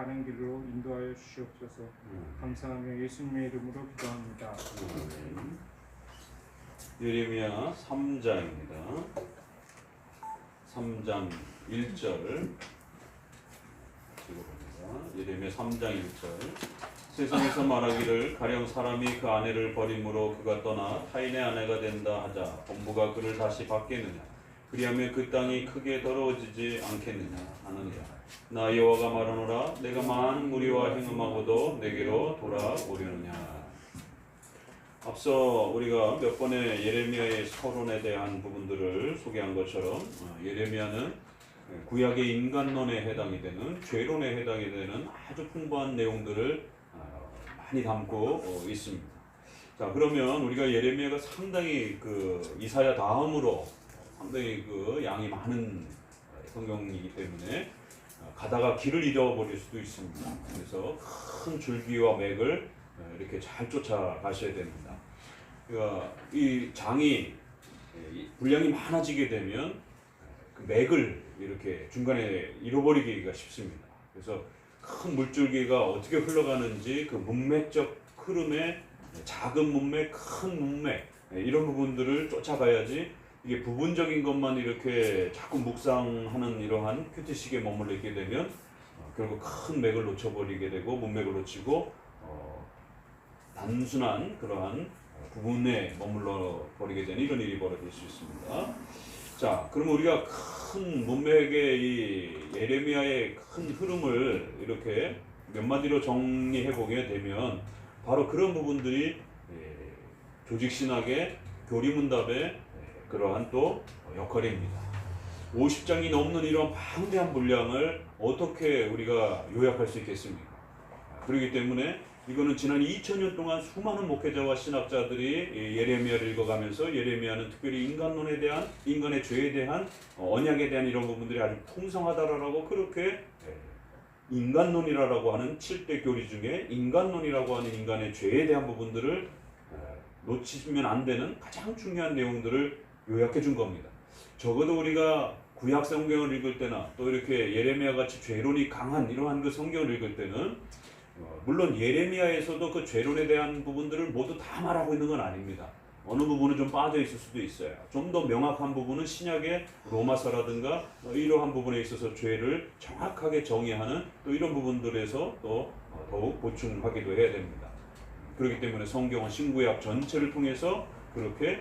바른 길로 인도하여 주시옵소서. 감사하며 예수님의 이름으로 기도합니다. 예레미야 3장입니다. 3장 1절 읽어봅니다. 예레미야 3장 1절. 세상에서 말하기를 가령 사람이 그 아내를 버림으로 그가 떠나 타인의 아내가 된다 하자 범부가 그를 다시 받겠느냐. 그리하면 그 땅이 크게 더러워지지 않겠느냐 하느니라. 나 여호와가 말하노라. 내가 많은 무리와 행음하고도 내게로 돌아오려느냐. 앞서 우리가 몇 번의 예레미야의 서론에 대한 부분들을 소개한 것처럼 예레미야는 구약의 인간론에 해당이 되는 죄론에 해당이 되는 아주 풍부한 내용들을 많이 담고 있습니다. 자, 그러면 우리가 예레미야가 상당히 그 이사야 다음으로 상당히 그 양이 많은 성경이기 때문에 가다가 길을 잃어버릴 수도 있습니다. 그래서 큰 줄기와 맥을 이렇게 잘 쫓아가셔야 됩니다. 그러니까 이 장이 분량이 많아지게 되면 그 맥을 이렇게 중간에 잃어버리기가 쉽습니다. 그래서 큰 물줄기가 어떻게 흘러가는지 그 문맥적 흐름의 작은 문맥, 큰 문맥 이런 부분들을 쫓아가야지 이게 부분적인 것만 이렇게 자꾸 묵상하는 이러한 큐티식에 머물러 있게 되면 결국 큰 맥을 놓쳐버리게 되고 문맥을 놓치고 단순한 그러한 부분에 머물러 버리게 되는 이런 일이 벌어질 수 있습니다. 자, 그럼 우리가 큰 문맥의 이 예레미야의 큰 흐름을 이렇게 몇 마디로 정리해 보게 되면 바로 그런 부분들이 조직신학의 교리문답의 그러한 또 역할입니다. 50장이 넘는 이런 방대한 분량을 어떻게 우리가 요약할 수 있겠습니까? 그렇기 때문에 이거는 지난 2000년 동안 수많은 목회자와 신학자들이 예레미야를 읽어가면서 예레미야는 특별히 인간론에 대한, 인간의 죄에 대한, 언약에 대한 이런 부분들이 아주 풍성하다라고 그렇게 인간론이라고 하는 7대 교리 중에 인간론이라고 하는 인간의 죄에 대한 부분들을 놓치면 안 되는 가장 중요한 내용들을 요약해 준 겁니다. 적어도 우리가 구약 성경을 읽을 때나 또 이렇게 예레미야 같이 죄론이 강한 이러한 그 성경을 읽을 때는 물론 예레미야에서도 그 죄론에 대한 부분들을 모두 다 말하고 있는 건 아닙니다. 어느 부분은 좀 빠져 있을 수도 있어요. 좀 더 명확한 부분은 신약의 로마서라든가 이러한 부분에 있어서 죄를 정확하게 정의하는 또 이런 부분들에서 또 더욱 보충하기도 해야 됩니다. 그렇기 때문에 성경은 신구약 전체를 통해서 그렇게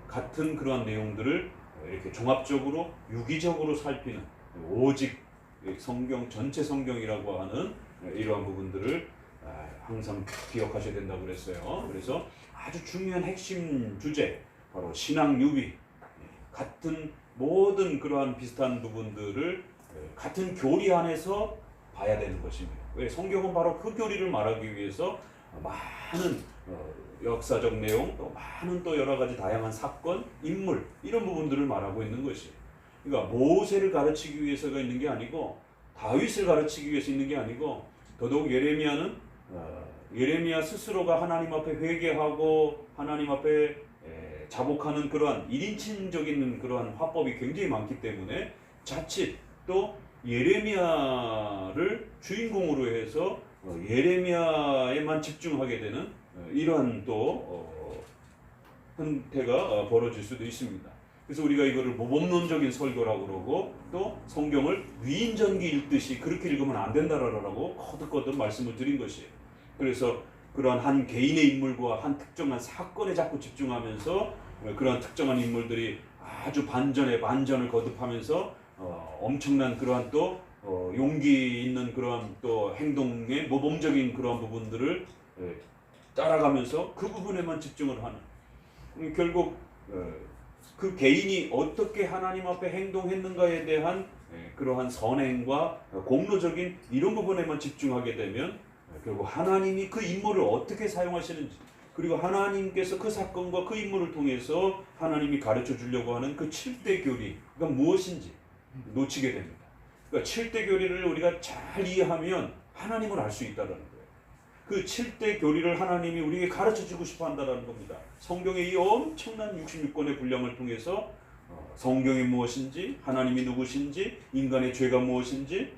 같은 그러한 내용들을 이렇게 종합적으로 유기적으로 살피는 오직 성경 전체 성경이라고 하는 이러한 부분들을 항상 기억하셔야 된다고 그랬어요. 그래서 아주 중요한 핵심 주제 바로 신앙 유비 같은 모든 그러한 비슷한 부분들을 같은 교리 안에서 봐야 되는 것입니다. 왜 성경은 바로 그 교리를 말하기 위해서 많은 역사적 내용 또 많은 또 여러 가지 다양한 사건, 인물 이런 부분들을 말하고 있는 것이에요. 그러니까 모세를 가르치기 위해서가 있는 게 아니고 다윗을 가르치기 위해서 있는 게 아니고 더더욱 예레미야는 예레미야 스스로가 하나님 앞에 회개하고 하나님 앞에 자복하는 그러한 1인칭적인 그러한 화법이 굉장히 많기 때문에 자칫 또 예레미야를 주인공으로 해서 예레미야에만 집중하게 되는 이러한 또 형태가 벌어질 수도 있습니다. 그래서 우리가 이거를 모범론적인 설교라고 그러고 또 성경을 위인전기 읽듯이 그렇게 읽으면 안 된다라고 거듭거듭 말씀을 드린 것이에요. 그래서 그러한 한 개인의 인물과 한 특정한 사건에 자꾸 집중하면서 그러한 특정한 인물들이 아주 반전에 반전을 거듭하면서 엄청난 그러한 또 용기 있는 그러한 또 행동의 모범적인 그러한 부분들을 따라가면서 그 부분에만 집중을 하는 결국 그 개인이 어떻게 하나님 앞에 행동했는가에 대한 그러한 선행과 공로적인 이런 부분에만 집중하게 되면 결국 하나님이 그 인물을 어떻게 사용하시는지 그리고 하나님께서 그 사건과 그 인물을 통해서 하나님이 가르쳐 주려고 하는 그 7대 교리가 무엇인지 놓치게 됩니다. 그러니까 7대 교리를 우리가 잘 이해하면 하나님을 알 수 있다는 거예요. 그 7대 교리를 하나님이 우리에게 가르쳐주고 싶어 한다는 겁니다. 성경의 이 엄청난 66권의 분량을 통해서 성경이 무엇인지, 하나님이 누구신지, 인간의 죄가 무엇인지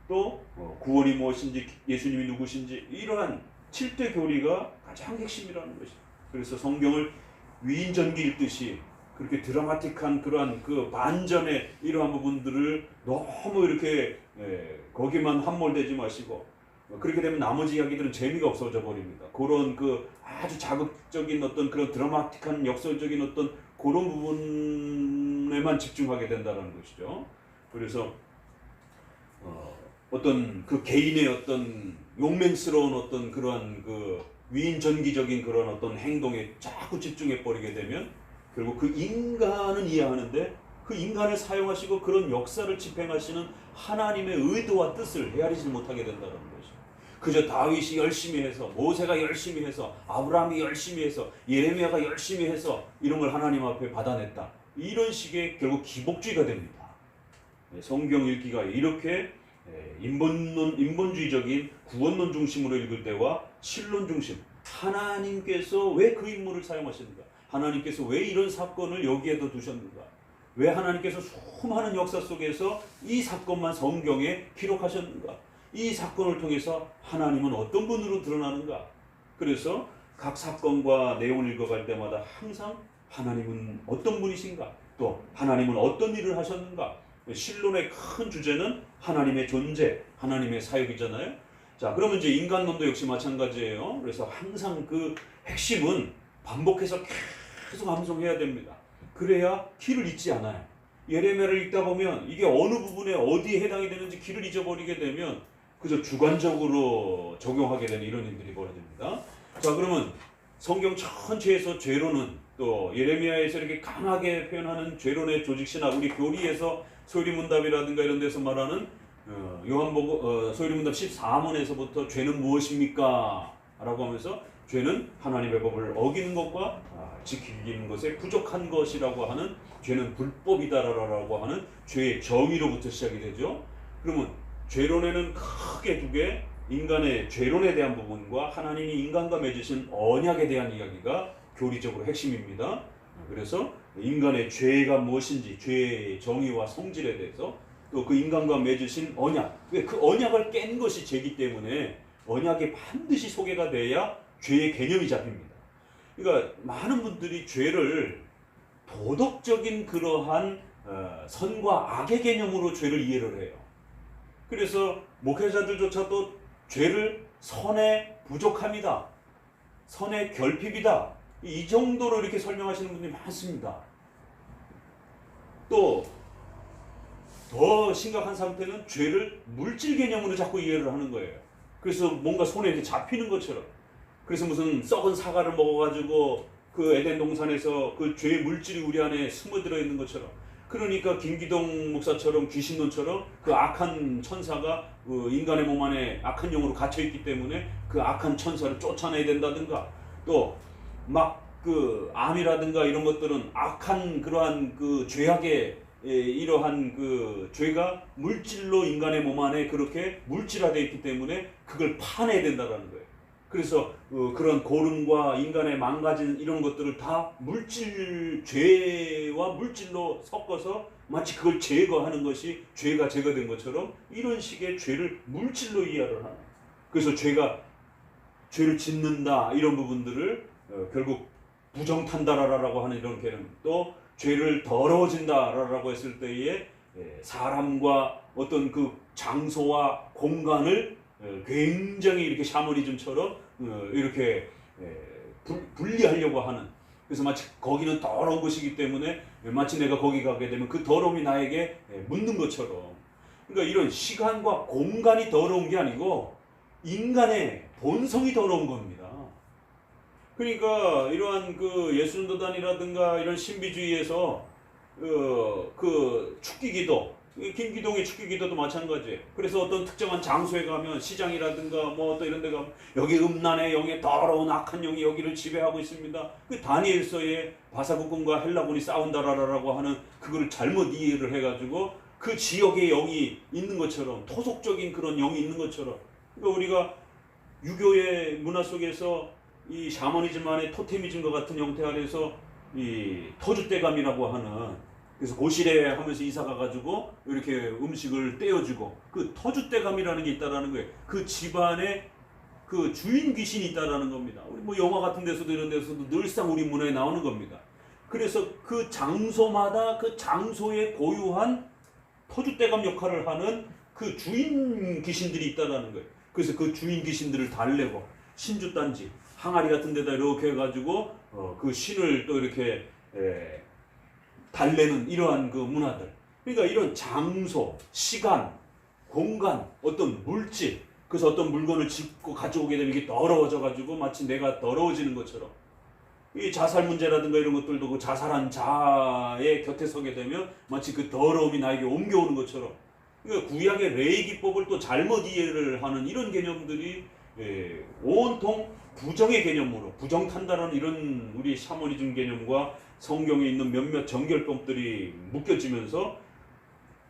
또 구원이 무엇인지, 예수님이 누구신지, 이러한 7대 교리가 가장 핵심이라는 것이죠. 그래서 성경을 위인전기 읽듯이 그렇게 드라마틱한 그러한 그 반전의 이러한 부분들을 너무 이렇게 거기만 함몰되지 마시고, 그렇게 되면 나머지 이야기들은 재미가 없어져 버립니다. 그런 그 아주 자극적인 어떤 그런 드라마틱한 역설적인 어떤 그런 부분에만 집중하게 된다는 것이죠. 그래서 어떤 그 개인의 어떤 용맹스러운 어떤 그러한 그 위인전기적인 그런 어떤 행동에 자꾸 집중해 버리게 되면 결국 그 인간은 이해하는데 그 인간을 사용하시고 그런 역사를 집행하시는 하나님의 의도와 뜻을 헤아리지 못하게 된다는 것이죠. 그저 다윗이 열심히 해서, 모세가 열심히 해서, 아브라함이 열심히 해서, 예레미야가 열심히 해서 이런 걸 하나님 앞에 받아냈다, 이런 식의 결국 기복주의가 됩니다. 성경 읽기가 이렇게 인본주의적인 구원론 중심으로 읽을 때와 신론 중심, 하나님께서 왜 그 인물을 사용하셨는가, 하나님께서 왜 이런 사건을 여기에도 두셨는가, 왜 하나님께서 수많은 역사 속에서 이 사건만 성경에 기록하셨는가, 이 사건을 통해서 하나님은 어떤 분으로 드러나는가. 그래서 각 사건과 내용을 읽어갈 때마다 항상 하나님은 어떤 분이신가, 또 하나님은 어떤 일을 하셨는가. 신론의 큰 주제는 하나님의 존재, 하나님의 사역이잖아요. 자, 그러면 이제 인간론도 역시 마찬가지예요. 그래서 항상 그 핵심은 반복해서 계속 암송해야 됩니다. 그래야 길을 잊지 않아요. 예레미야를 읽다 보면 이게 어느 부분에 어디에 해당이 되는지 길을 잊어버리게 되면 그저 주관적으로 적용하게 되는 이런 일들이 벌어집니다. 자, 그러면 성경 전체에서 죄론은, 또 예레미야에서 이렇게 강하게 표현하는 죄론의 조직신학, 우리 교리에서 소리문답이라든가 이런 데서 말하는 요한복음 소리문답 14문에서부터 죄는 무엇입니까? 라고 하면서 죄는 하나님의 법을 어기는 것과 지키는 것에 부족한 것이라고 하는, 죄는 불법이다라고 하는 죄의 정의로부터 시작이 되죠. 그러면 죄론에는 크게 두 개, 인간의 죄론에 대한 부분과 하나님이 인간과 맺으신 언약에 대한 이야기가 교리적으로 핵심입니다. 그래서 인간의 죄가 무엇인지, 죄의 정의와 성질에 대해서, 또 그 인간과 맺으신 언약, 그 언약을 깬 것이 죄이기 때문에 언약이 반드시 소개가 돼야 죄의 개념이 잡힙니다. 그러니까 많은 분들이 죄를 도덕적인 그러한 선과 악의 개념으로 죄를 이해를 해요. 그래서 목회자들조차도 죄를 선의 부족함이다, 선의 결핍이다, 이 정도로 이렇게 설명하시는 분들이 많습니다. 또 더 심각한 상태는 죄를 물질 개념으로 자꾸 이해를 하는 거예요. 그래서 뭔가 손에 이렇게 잡히는 것처럼, 그래서 무슨 썩은 사과를 먹어가지고 그 에덴 동산에서 그 죄의 물질이 우리 안에 스며들어 있는 것처럼, 그러니까 김기동 목사처럼 귀신론처럼 그 악한 천사가 그 인간의 몸 안에 악한 영으로 갇혀있기 때문에 그 악한 천사를 쫓아내야 된다든가, 또 막 그 암이라든가 이런 것들은 악한 그러한 그 죄악의 이러한 그 죄가 물질로 인간의 몸 안에 그렇게 물질화되어 있기 때문에 그걸 파내야 된다는 거예요. 그래서 그런 고름과 인간의 망가진 이런 것들을 다 물질, 죄와 물질로 섞어서 마치 그걸 제거하는 것이 죄가 제거된 것처럼 이런 식의 죄를 물질로 이해를 하는. 그래서 죄를 짓는다, 이런 부분들을 결국 부정탄다라고 하는 이런 개념, 또 죄를 더러워진다라고 했을 때에 사람과 어떤 그 장소와 공간을 굉장히 이렇게 샤머니즘처럼 이렇게 분리하려고 하는, 그래서 마치 거기는 더러운 곳이기 때문에 마치 내가 거기 가게 되면 그 더러움이 나에게 묻는 것처럼, 그러니까 이런 시간과 공간이 더러운 게 아니고 인간의 본성이 더러운 겁니다. 그러니까 이러한 그 예술도단이라든가 이런 신비주의에서 그 축기기도, 김기동의 축기기도도 마찬가지예요. 그래서 어떤 특정한 장소에 가면, 시장이라든가 뭐 또 이런 데 가면 여기 음란의 영의 더러운 악한 영이 여기를 지배하고 있습니다. 그 다니엘서에 바사국군과 헬라군이 싸운다라고 하는 그거를 잘못 이해를 해가지고 그 지역에 영이 있는 것처럼, 토속적인 그런 영이 있는 것처럼, 그러니까 우리가 유교의 문화 속에서 이 샤머니즘 안에 토테미즘과 같은 형태 안에서 이 터줏대감이라고 하는 그래서 고시래 하면서 이사 가가지고 이렇게 음식을 떼어주고 그 터줏대감이라는 게 있다라는 거예요. 그 집안에 그 주인 귀신이 있다라는 겁니다. 우리 뭐 영화 같은 데서도 이런 데서도 늘상 우리 문화에 나오는 겁니다. 그래서 그 장소마다 그 장소에 고유한 터줏대감 역할을 하는 그 주인 귀신들이 있다라는 거예요. 그래서 그 주인 귀신들을 달래고 신주단지 항아리 같은 데다 이렇게 해가지고 그 신을 또 이렇게 달래는 이러한 그 문화들. 그러니까 이런 장소, 시간, 공간, 어떤 물질, 그래서 어떤 물건을 짚고 가져오게 되면 이게 더러워져가지고 마치 내가 더러워지는 것처럼 이 자살 문제라든가 이런 것들도 그 자살한 자의 곁에 서게 되면 마치 그 더러움이 나에게 옮겨오는 것처럼 그러니까 구약의 레위 기법을 또 잘못 이해를 하는 이런 개념들이 온통 부정의 개념으로 부정탄다라는 이런 우리 샤머니즘 개념과 성경에 있는 몇몇 정결법들이 묶여지면서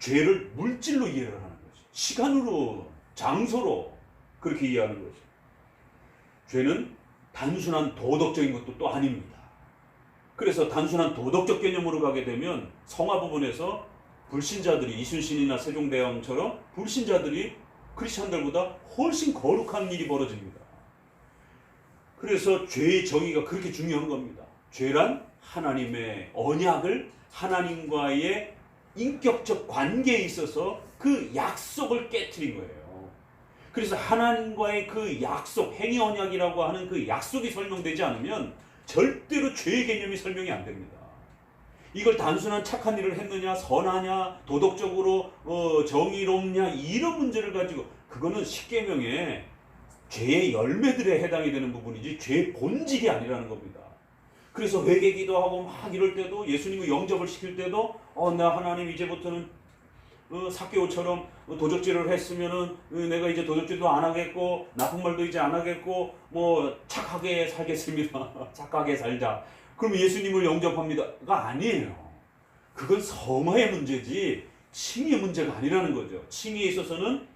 죄를 물질로 이해를 하는 거죠. 시간으로, 장소로 그렇게 이해하는 거죠. 죄는 단순한 도덕적인 것도 또 아닙니다. 그래서 단순한 도덕적 개념으로 가게 되면 성화 부분에서 불신자들이 이순신이나 세종대왕처럼 불신자들이 크리스천들보다 훨씬 거룩한 일이 벌어집니다. 그래서 죄의 정의가 그렇게 중요한 겁니다. 죄란 하나님의 언약을 하나님과의 인격적 관계에 있어서 그 약속을 깨트린 거예요. 그래서 하나님과의 그 약속, 행위 언약이라고 하는 그 약속이 설명되지 않으면 절대로 죄의 개념이 설명이 안 됩니다. 이걸 단순한 착한 일을 했느냐, 선하냐, 도덕적으로 정의롭냐 이런 문제를 가지고 그거는 십계명의 죄의 열매들에 해당이 되는 부분이지 죄의 본질이 아니라는 겁니다. 그래서 회개기도 하고 막 이럴 때도 예수님을 영접을 시킬 때도 나 하나님 이제부터는 삭개오처럼 도적질을 했으면은 내가 이제 도적질도 안 하겠고 나쁜 말도 이제 안 하겠고 뭐 착하게 살겠습니다. 착하게 살자. 그럼 예수님을 영접합니다가 아니에요. 그건 성화의 문제지 칭의의 문제가 아니라는 거죠. 칭의에 있어서는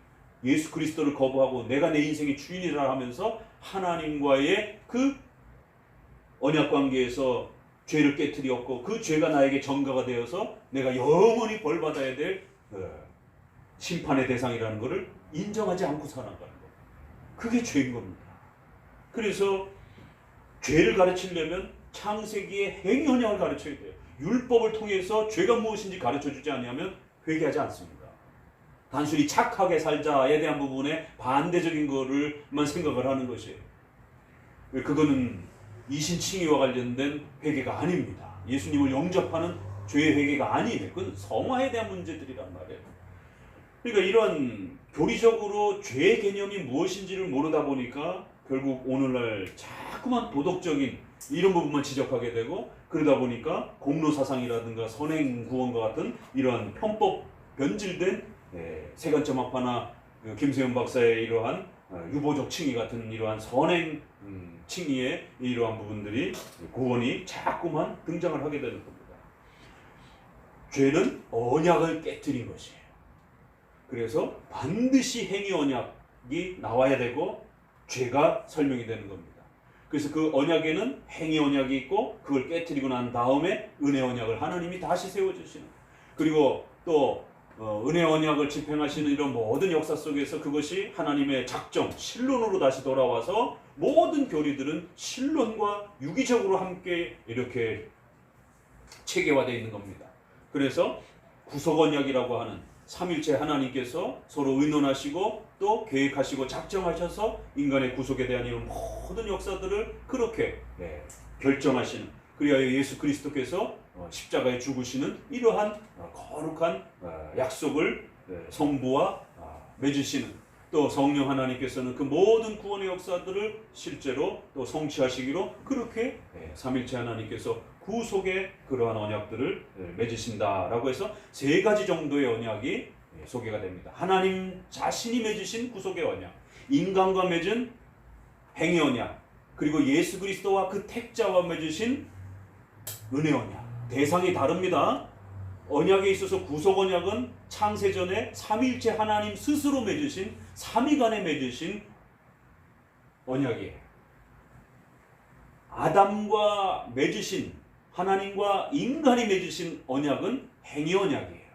예수 그리스도를 거부하고 내가 내 인생의 주인이라 하면서 하나님과의 그 언약 관계에서 죄를 깨트렸고 그 죄가 나에게 전가가 되어서 내가 영원히 벌받아야 될 심판의 대상이라는 것을 인정하지 않고 살아가는 것. 그게 죄인 겁니다. 그래서 죄를 가르치려면 창세기의 행위 언약을 가르쳐야 돼요. 율법을 통해서 죄가 무엇인지 가르쳐주지 않으면 회개하지 않습니다. 단순히 착하게 살자에 대한 부분에 반대적인 거를만 생각을 하는 것이에요. 그거는 이신칭의와 관련된 회개가 아닙니다. 예수님을 영접하는 죄의 회개가 아니에요. 그건 성화에 대한 문제들이란 말이에요. 그러니까 이런 교리적으로 죄의 개념이 무엇인지를 모르다 보니까 결국 오늘날 자꾸만 도덕적인 이런 부분만 지적하게 되고 그러다 보니까 공로사상이라든가 선행구원과 같은 이러한 편법 변질된 세간점학파나 김세현 박사의 이러한 유보적 칭의 같은 이러한 선행 칭의의 이러한 부분들이 구원이 자꾸만 등장을 하게 되는 겁니다. 죄는 언약을 깨뜨린 것이에요. 그래서 반드시 행위 언약이 나와야 되고 죄가 설명이 되는 겁니다. 그래서 그 언약에는 행위 언약이 있고 그걸 깨뜨리고 난 다음에 은혜 언약을 하나님이 다시 세워주시는, 그리고 또 은혜 언약을 집행하시는 이런 모든 역사 속에서 그것이 하나님의 작정, 신론으로 다시 돌아와서 모든 교리들은 신론과 유기적으로 함께 이렇게 체계화되어 있는 겁니다. 그래서 구속 언약이라고 하는 삼일체 하나님께서 서로 의논하시고 또 계획하시고 작정하셔서 인간의 구속에 대한 이런 모든 역사들을 그렇게 결정하시는, 그리하여 예수 그리스도께서 십자가에 죽으시는 이러한 거룩한 약속을 성부와 맺으시는, 또 성령 하나님께서는 그 모든 구원의 역사들을 실제로 또 성취하시기로 그렇게 삼일체 하나님께서 구속의 그러한 언약들을 맺으신다라고 해서 세 가지 정도의 언약이 소개가 됩니다. 하나님 자신이 맺으신 구속의 언약, 인간과 맺은 행위 언약, 그리고 예수 그리스도와 그 택자와 맺으신 은혜 언약. 대상이 다릅니다. 언약에 있어서 구속 언약은 창세전에 삼위일체 하나님 스스로 맺으신 삼위간에 맺으신 언약이에요. 아담과 맺으신, 하나님과 인간이 맺으신 언약은 행위 언약이에요.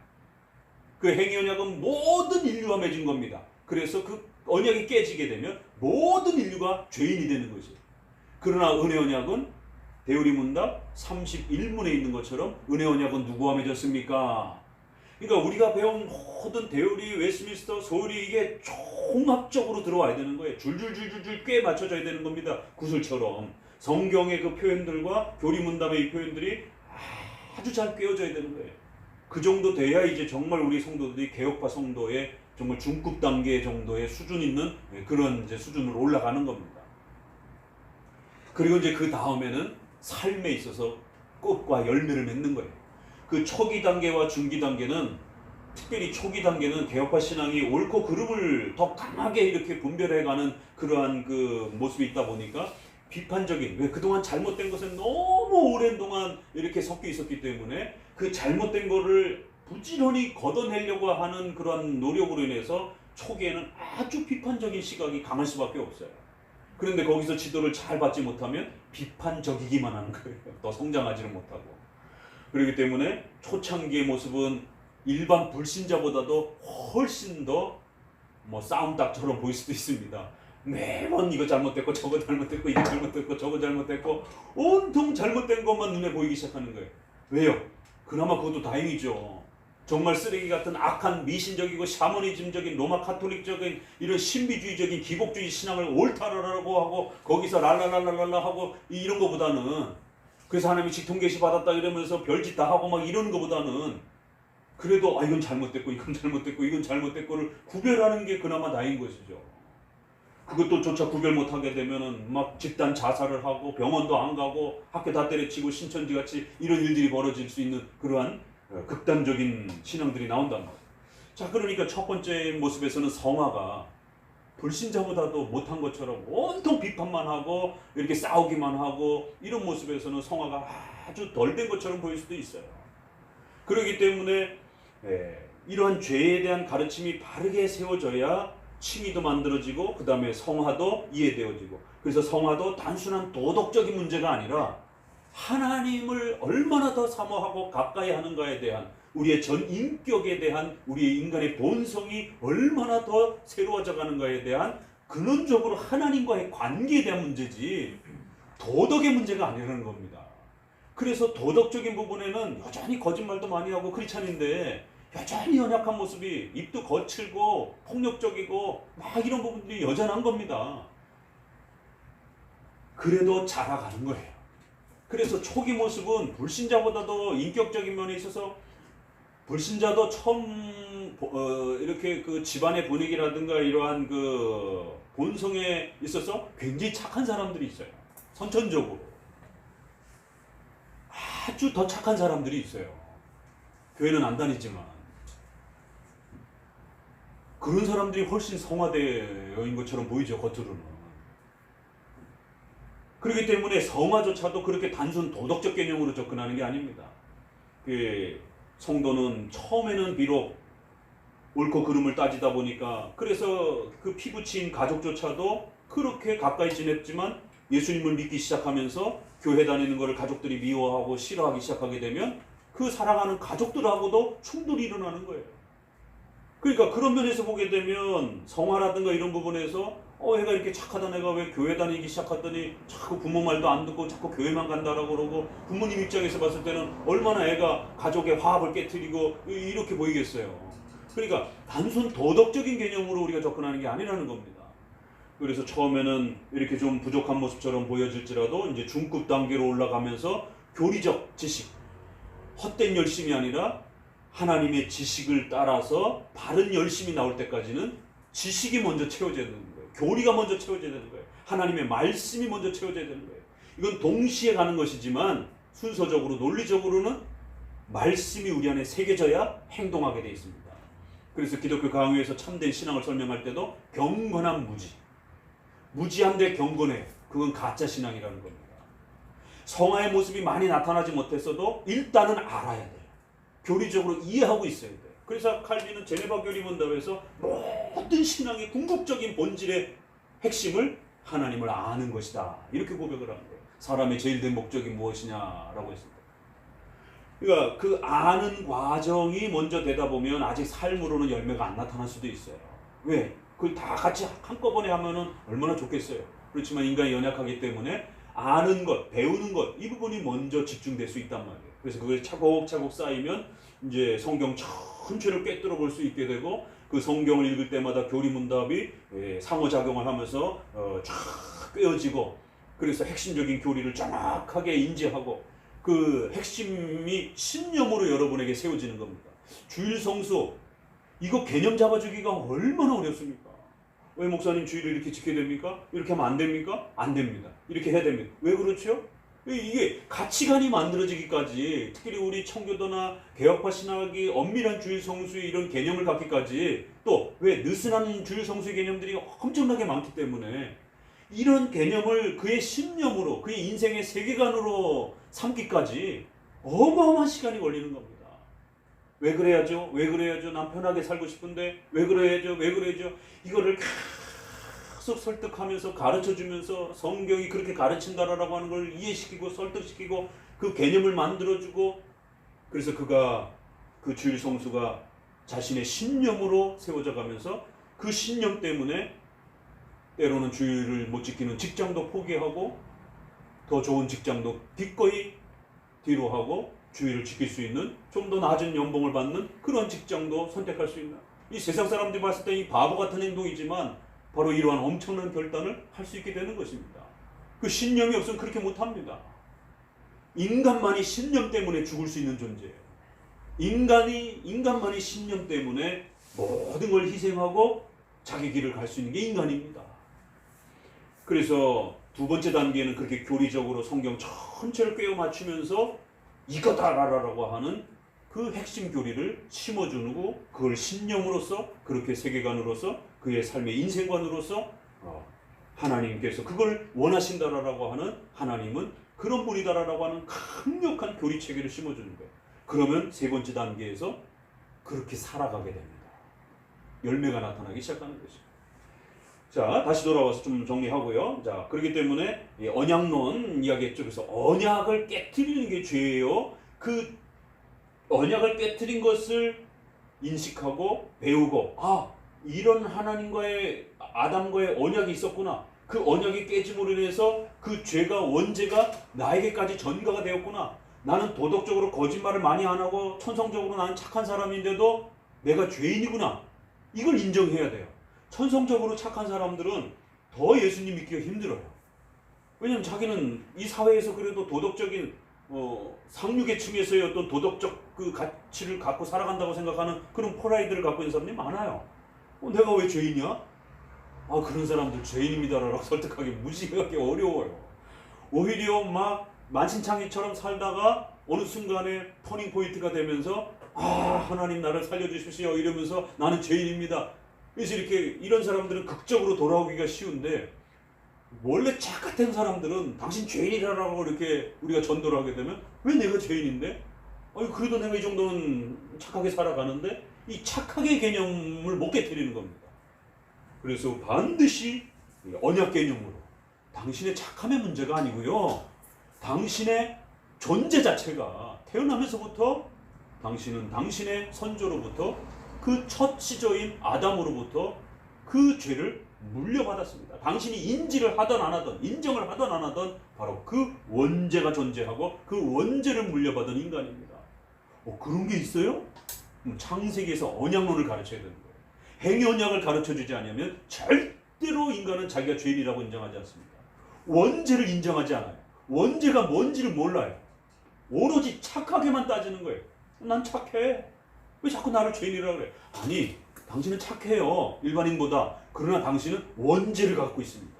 그 행위 언약은 모든 인류와 맺은 겁니다. 그래서 그 언약이 깨지게 되면 모든 인류가 죄인이 되는 거죠. 그러나 은혜 언약은 대우리 문답 31문에 있는 것처럼 은혜 언약은 누구와 맺었습니까? 그러니까 우리가 배운 모든 대우리, 웨스트민스터, 소리 이게 종합적으로 들어와야 되는 거예요. 줄줄줄줄줄 꽤 맞춰져야 되는 겁니다. 구슬처럼. 성경의 그 표현들과 교리문답의 이 표현들이 아주 잘 꿰어져야 되는 거예요. 그 정도 돼야 이제 정말 우리 성도들이 개혁파 성도의 정말 중급 단계 정도의 수준 있는 그런 이제 수준으로 올라가는 겁니다. 그리고 이제 그 다음에는 삶에 있어서 꽃과 열매를 맺는 거예요. 그 초기 단계와 중기 단계는 특별히 초기 단계는 개혁파 신앙이 옳고 그름을 더 강하게 이렇게 분별해가는 그러한 그 모습이 있다 보니까 비판적인, 왜 그동안 잘못된 것은 너무 오랜 동안 이렇게 섞여 있었기 때문에 그 잘못된 거를 부지런히 걷어내려고 하는 그러한 노력으로 인해서 초기에는 아주 비판적인 시각이 강할 수밖에 없어요. 그런데 거기서 지도를 잘 받지 못하면 비판적이기만 하는 거예요. 더 성장하지를 못하고. 그렇기 때문에 초창기의 모습은 일반 불신자보다도 훨씬 더 싸움닭처럼 보일 수도 있습니다. 매번 이거 잘못됐고 저거 잘못됐고 이거 잘못됐고 저거 잘못됐고 온통 잘못된 것만 눈에 보이기 시작하는 거예요. 왜요? 그나마 그것도 다행이죠. 정말 쓰레기 같은 악한 미신적이고 샤머니즘적인 로마 카톨릭적인 이런 신비주의적인 기복주의 신앙을 옳다라고 하고 거기서 랄랄랄랄라 하고 이런 거보다는, 그래서 하나님이 직통계시 받았다 이러면서 별짓 다 하고 막 이러는 거보다는 그래도 이건 잘못됐고 이건 잘못됐고 이건 잘못됐고를 구별하는 게 그나마 다행인 것이죠. 그것도 조차 구별 못하게 되면은 막 집단 자살을 하고 병원도 안 가고 학교 다 때려치고 신천지같이 이런 일들이 벌어질 수 있는 그러한 극단적인 신앙들이 나온단 말이에요. 자, 그러니까 첫 번째 모습에서는 성화가 불신자보다도 못한 것처럼 온통 비판만 하고 이렇게 싸우기만 하고 이런 모습에서는 성화가 아주 덜 된 것처럼 보일 수도 있어요. 그렇기 때문에 이러한 죄에 대한 가르침이 바르게 세워져야 칭의도 만들어지고 그 다음에 성화도 이해되어지고, 그래서 성화도 단순한 도덕적인 문제가 아니라 하나님을 얼마나 더 사모하고 가까이 하는가에 대한 우리의 전 인격에 대한 우리의 인간의 본성이 얼마나 더 새로워져 가는가에 대한 근원적으로 하나님과의 관계에 대한 문제지 도덕의 문제가 아니라는 겁니다. 그래서 도덕적인 부분에는 여전히 거짓말도 많이 하고 크리스찬인데 여전히 연약한 모습이, 입도 거칠고 폭력적이고 막 이런 부분들이 여전한 겁니다. 그래도 자라가는 거예요. 그래서 초기 모습은 불신자보다도 인격적인 면에 있어서 불신자도 처음 이렇게 그 집안의 분위기라든가 이러한 그 본성에 있어서 굉장히 착한 사람들이 있어요. 선천적으로 아주 더 착한 사람들이 있어요. 교회는 안 다니지만 그런 사람들이 훨씬 성화되어인 것처럼 보이죠, 겉으로는. 그렇기 때문에 성화조차도 그렇게 단순 도덕적 개념으로 접근하는 게 아닙니다. 성도는 처음에는 비록 옳고 그름을 따지다 보니까 그래서 그 피부친 가족조차도 그렇게 가까이 지냈지만 예수님을 믿기 시작하면서 교회 다니는 것을 가족들이 미워하고 싫어하기 시작하게 되면 그 사랑하는 가족들하고도 충돌이 일어나는 거예요. 그러니까 그런 면에서 보게 되면 성화라든가 이런 부분에서 애가 이렇게 착하다, 내가 왜 교회 다니기 시작하더니 자꾸 부모 말도 안 듣고 자꾸 교회만 간다라고 그러고, 부모님 입장에서 봤을 때는 얼마나 애가 가족의 화합을 깨트리고 이렇게 보이겠어요. 그러니까 단순 도덕적인 개념으로 우리가 접근하는 게 아니라는 겁니다. 그래서 처음에는 이렇게 좀 부족한 모습처럼 보여질지라도 이제 중급 단계로 올라가면서 교리적 지식, 헛된 열심이 아니라 하나님의 지식을 따라서 바른 열심이 나올 때까지는 지식이 먼저 채워져야 되는 거예요. 교리가 먼저 채워져야 되는 거예요. 하나님의 말씀이 먼저 채워져야 되는 거예요. 이건 동시에 가는 것이지만 순서적으로 논리적으로는 말씀이 우리 안에 새겨져야 행동하게 되어 있습니다. 그래서 기독교 강요에서 참된 신앙을 설명할 때도 경건한 무지, 무지한데 경건해, 그건 가짜 신앙이라는 겁니다. 성화의 모습이 많이 나타나지 못했어도 일단은 알아야 돼요. 교리적으로 이해하고 있어야 돼요. 그래서 칼빈은 제네바 교리문답에서 모든 신앙의 궁극적인 본질의 핵심을 하나님을 아는 것이다, 이렇게 고백을 하는 거예요. 사람의 제일 된 목적이 무엇이냐라고 했습니다. 그러니까 그 아는 과정이 먼저 되다 보면 아직 삶으로는 열매가 안 나타날 수도 있어요. 왜? 그걸 다 같이 한꺼번에 하면은 얼마나 좋겠어요. 그렇지만 인간이 연약하기 때문에 아는 것, 배우는 것, 이 부분이 먼저 집중될 수 있단 말이에요. 그래서 그걸 차곡차곡 쌓이면 이제 성경 전체를 꿰뚫어 볼 수 있게 되고, 그 성경을 읽을 때마다 교리문답이 상호작용을 하면서 쫙 꿰어지고, 그래서 핵심적인 교리를 정확하게 인지하고, 그 핵심이 신념으로 여러분에게 세워지는 겁니다. 주일 성수, 이거 개념 잡아주기가 얼마나 어렵습니까? 왜 목사님 주일을 이렇게 지켜야 됩니까? 이렇게 하면 안 됩니까? 안 됩니다. 이렇게 해야 됩니다. 왜 그렇죠? 이게 가치관이 만들어지기까지, 특히 우리 청교도나 개혁파 신학이 엄밀한 주일 성수의 이런 개념을 갖기까지, 또 왜 느슨한 주일 성수의 개념들이 엄청나게 많기 때문에 이런 개념을 그의 신념으로, 그의 인생의 세계관으로 삼기까지 어마어마한 시간이 걸리는 겁니다. 왜 그래야죠? 왜 그래야죠? 난 편하게 살고 싶은데 왜 그래야죠? 왜 그래야죠? 이거를 계속 설득하면서 가르쳐주면서 성경이 그렇게 가르친다라고 하는 걸 이해시키고 설득시키고 그 개념을 만들어주고, 그래서 그가 그 주일 성수가 자신의 신념으로 세워져 가면서 그 신념 때문에 때로는 주일을 못 지키는 직장도 포기하고 더 좋은 직장도 기꺼이 뒤로 하고 주일을 지킬 수 있는 좀 더 낮은 연봉을 받는 그런 직장도 선택할 수 있는, 이 세상 사람들이 봤을 때 이 바보 같은 행동이지만 바로 이러한 엄청난 결단을 할 수 있게 되는 것입니다. 그 신념이 없으면 그렇게 못합니다. 인간만이 신념 때문에 죽을 수 있는 존재예요. 인간만이 신념 때문에 모든 걸 희생하고 자기 길을 갈 수 있는 게 인간입니다. 그래서 두 번째 단계는 그렇게 교리적으로 성경 전체를 꿰어 맞추면서 이거다라고 하는 그 핵심 교리를 심어주고, 그걸 신념으로서, 그렇게 세계관으로서, 그의 삶의 인생관으로서 하나님께서 그걸 원하신다라고 하는, 하나님은 그런 분이다라고 하는 강력한 교리 체계를 심어주는 거예요. 그러면 세 번째 단계에서 그렇게 살아가게 됩니다. 열매가 나타나기 시작하는 것이죠. 자, 다시 돌아와서 좀 정리하고요. 자, 그렇기 때문에 언약론 이야기했죠. 그래서 언약을 깨트리는 게 죄예요. 그 언약을 깨트린 것을 인식하고 배우고, 이런 하나님과의, 아담과의 언약이 있었구나. 그 언약이 깨짐으로 인해서 그 죄가, 원죄가 나에게까지 전가가 되었구나. 나는 도덕적으로 거짓말을 많이 안 하고 천성적으로 나는 착한 사람인데도 내가 죄인이구나. 이걸 인정해야 돼요. 천성적으로 착한 사람들은 더 예수님 믿기가 힘들어요. 왜냐하면 자기는 이 사회에서 그래도 도덕적인 상류계층에서의 어떤 도덕적 그 가치를 갖고 살아간다고 생각하는 그런 프라이드를 갖고 있는 사람들이 많아요. 내가 왜 죄인이야? 그런 사람들 죄인입니다라고 설득하기 무지하게 어려워요. 오히려 막 만신창이처럼 살다가 어느 순간에 터닝 포인트가 되면서 하나님 나를 살려주십시오 이러면서 나는 죄인입니다. 그래서 이런 사람들은 극적으로 돌아오기가 쉬운데, 원래 착같은 사람들은 당신 죄인이라고 이렇게 우리가 전도를 하게 되면, 왜 내가 죄인인데? 그래도 내가 이 정도는 착하게 살아가는데, 이 착하게 개념을 못 깨트리는 겁니다. 그래서 반드시 언약 개념으로, 당신의 착함의 문제가 아니고요, 당신의 존재 자체가 태어나면서부터 당신은 당신의 선조로부터, 그 첫 시조인 아담으로부터 그 죄를 물려받았습니다. 당신이 인지를 하든 안 하든, 인정을 하든 안 하든 바로 그 원죄가 존재하고 그 원죄를 물려받은 인간입니다. 그런 게 있어요? 창세기에서 언약론을 가르쳐야 되는 거예요. 행위 언약을 가르쳐주지 않으면 절대로 인간은 자기가 죄인이라고 인정하지 않습니다. 원죄를 인정하지 않아요. 원죄가 뭔지를 몰라요. 오로지 착하게만 따지는 거예요. 난 착해. 왜 자꾸 나를 죄인이라고 그래? 아니, 당신은 착해요, 일반인보다. 그러나 당신은 원죄를 갖고 있습니다.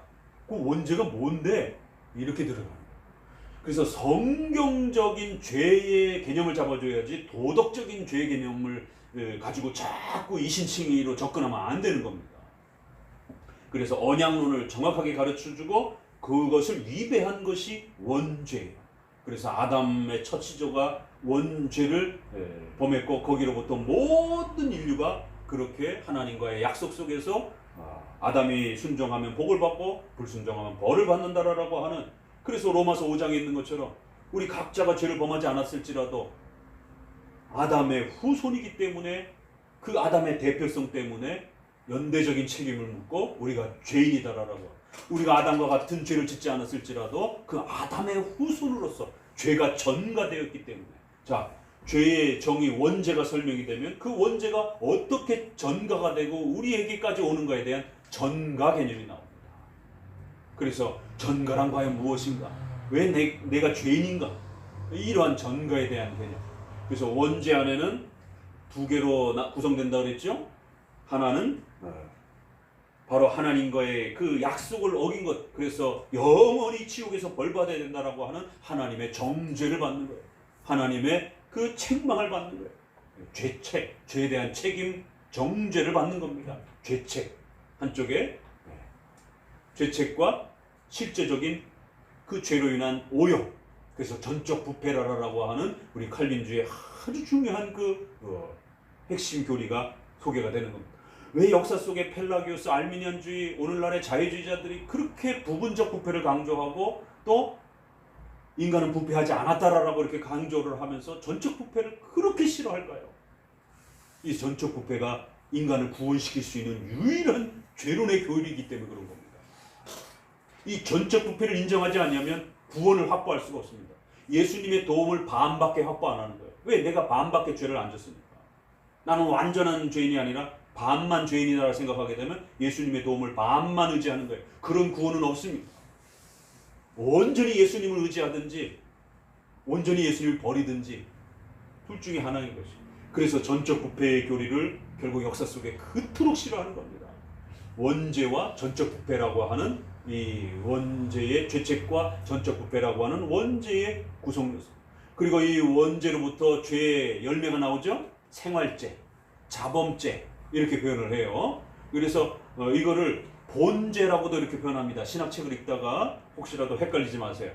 그 원죄가 뭔데? 이렇게 들어가는 거예요. 그래서 성경적인 죄의 개념을 잡아줘야지 도덕적인 죄의 개념을 가지고 자꾸 이신칭의로 접근하면 안 되는 겁니다. 그래서 언약론을 정확하게 가르쳐주고 그것을 위배한 것이 원죄예요. 그래서 아담의 첫 시조가 원죄를 범했고, 거기로부터 모든 인류가 그렇게 하나님과의 약속 속에서 아담이 순종하면 복을 받고 불순종하면 벌을 받는다라고 하는, 그래서 로마서 5장에 있는 것처럼 우리 각자가 죄를 범하지 않았을지라도 아담의 후손이기 때문에 그 아담의 대표성 때문에 연대적인 책임을 묻고 우리가 죄인이다라고, 우리가 아담과 같은 죄를 짓지 않았을지라도 그 아담의 후손으로서 죄가 전가되었기 때문에, 자, 죄의 정의 원죄가 설명이 되면 그 원죄가 어떻게 전가가 되고 우리에게까지 오는가에 대한 전가 개념이 나옵니다. 그래서 전가란 과연 무엇인가? 왜 내가 죄인인가? 이러한 전가에 대한 개념. 그래서 원죄 안에는 두 개로 구성된다고 그랬죠? 하나는 바로 하나님과의 그 약속을 어긴 것, 그래서 영원히 지옥에서 벌받아야 된다라고 하는 하나님의 정죄를 받는 거예요. 하나님의 그 책망을 받는 거예요. 죄책, 죄에 대한 책임, 정죄를 받는 겁니다. 죄책. 한쪽에 죄책과 실제적인 그 죄로 인한 오염, 그래서 전적 부패라라고 하는 우리 칼빈주의 아주 중요한 그 핵심 교리가 소개가 되는 겁니다. 왜 역사 속에 펠라기오스, 알미니안주의, 오늘날의 자유주의자들이 그렇게 부분적 부패를 강조하고 또 인간은 부패하지 않았다라고 이렇게 강조를 하면서 전적 부패를 그렇게 싫어할까요? 이 전적 부패가 인간을 구원시킬 수 있는 유일한 죄론의 교리이기 때문에 그런 겁니다. 이 전적 부패를 인정하지 않으면 구원을 확보할 수가 없습니다. 예수님의 도움을 반밖에 확보 안 하는 거예요. 왜? 내가 반밖에 죄를 안 졌습니까? 나는 완전한 죄인이 아니라 반만 죄인이라고 생각하게 되면 예수님의 도움을 반만 의지하는 거예요. 그런 구원은 없습니다. 온전히 예수님을 의지하든지 온전히 예수님을 버리든지 둘 중에 하나인 것이. 그래서 전적 부패의 교리를 결국 역사 속에 그토록 싫어하는 겁니다. 원죄와 전적 부패라고 하는 이 원죄의 죄책과 전적 부패라고 하는 원죄의 구성 요소. 그리고 이 원죄로부터 죄의 열매가 나오죠. 생활죄, 자범죄 이렇게 표현을 해요. 그래서 이거를 본죄라고도 이렇게 표현합니다. 신학책을 읽다가 혹시라도 헷갈리지 마세요.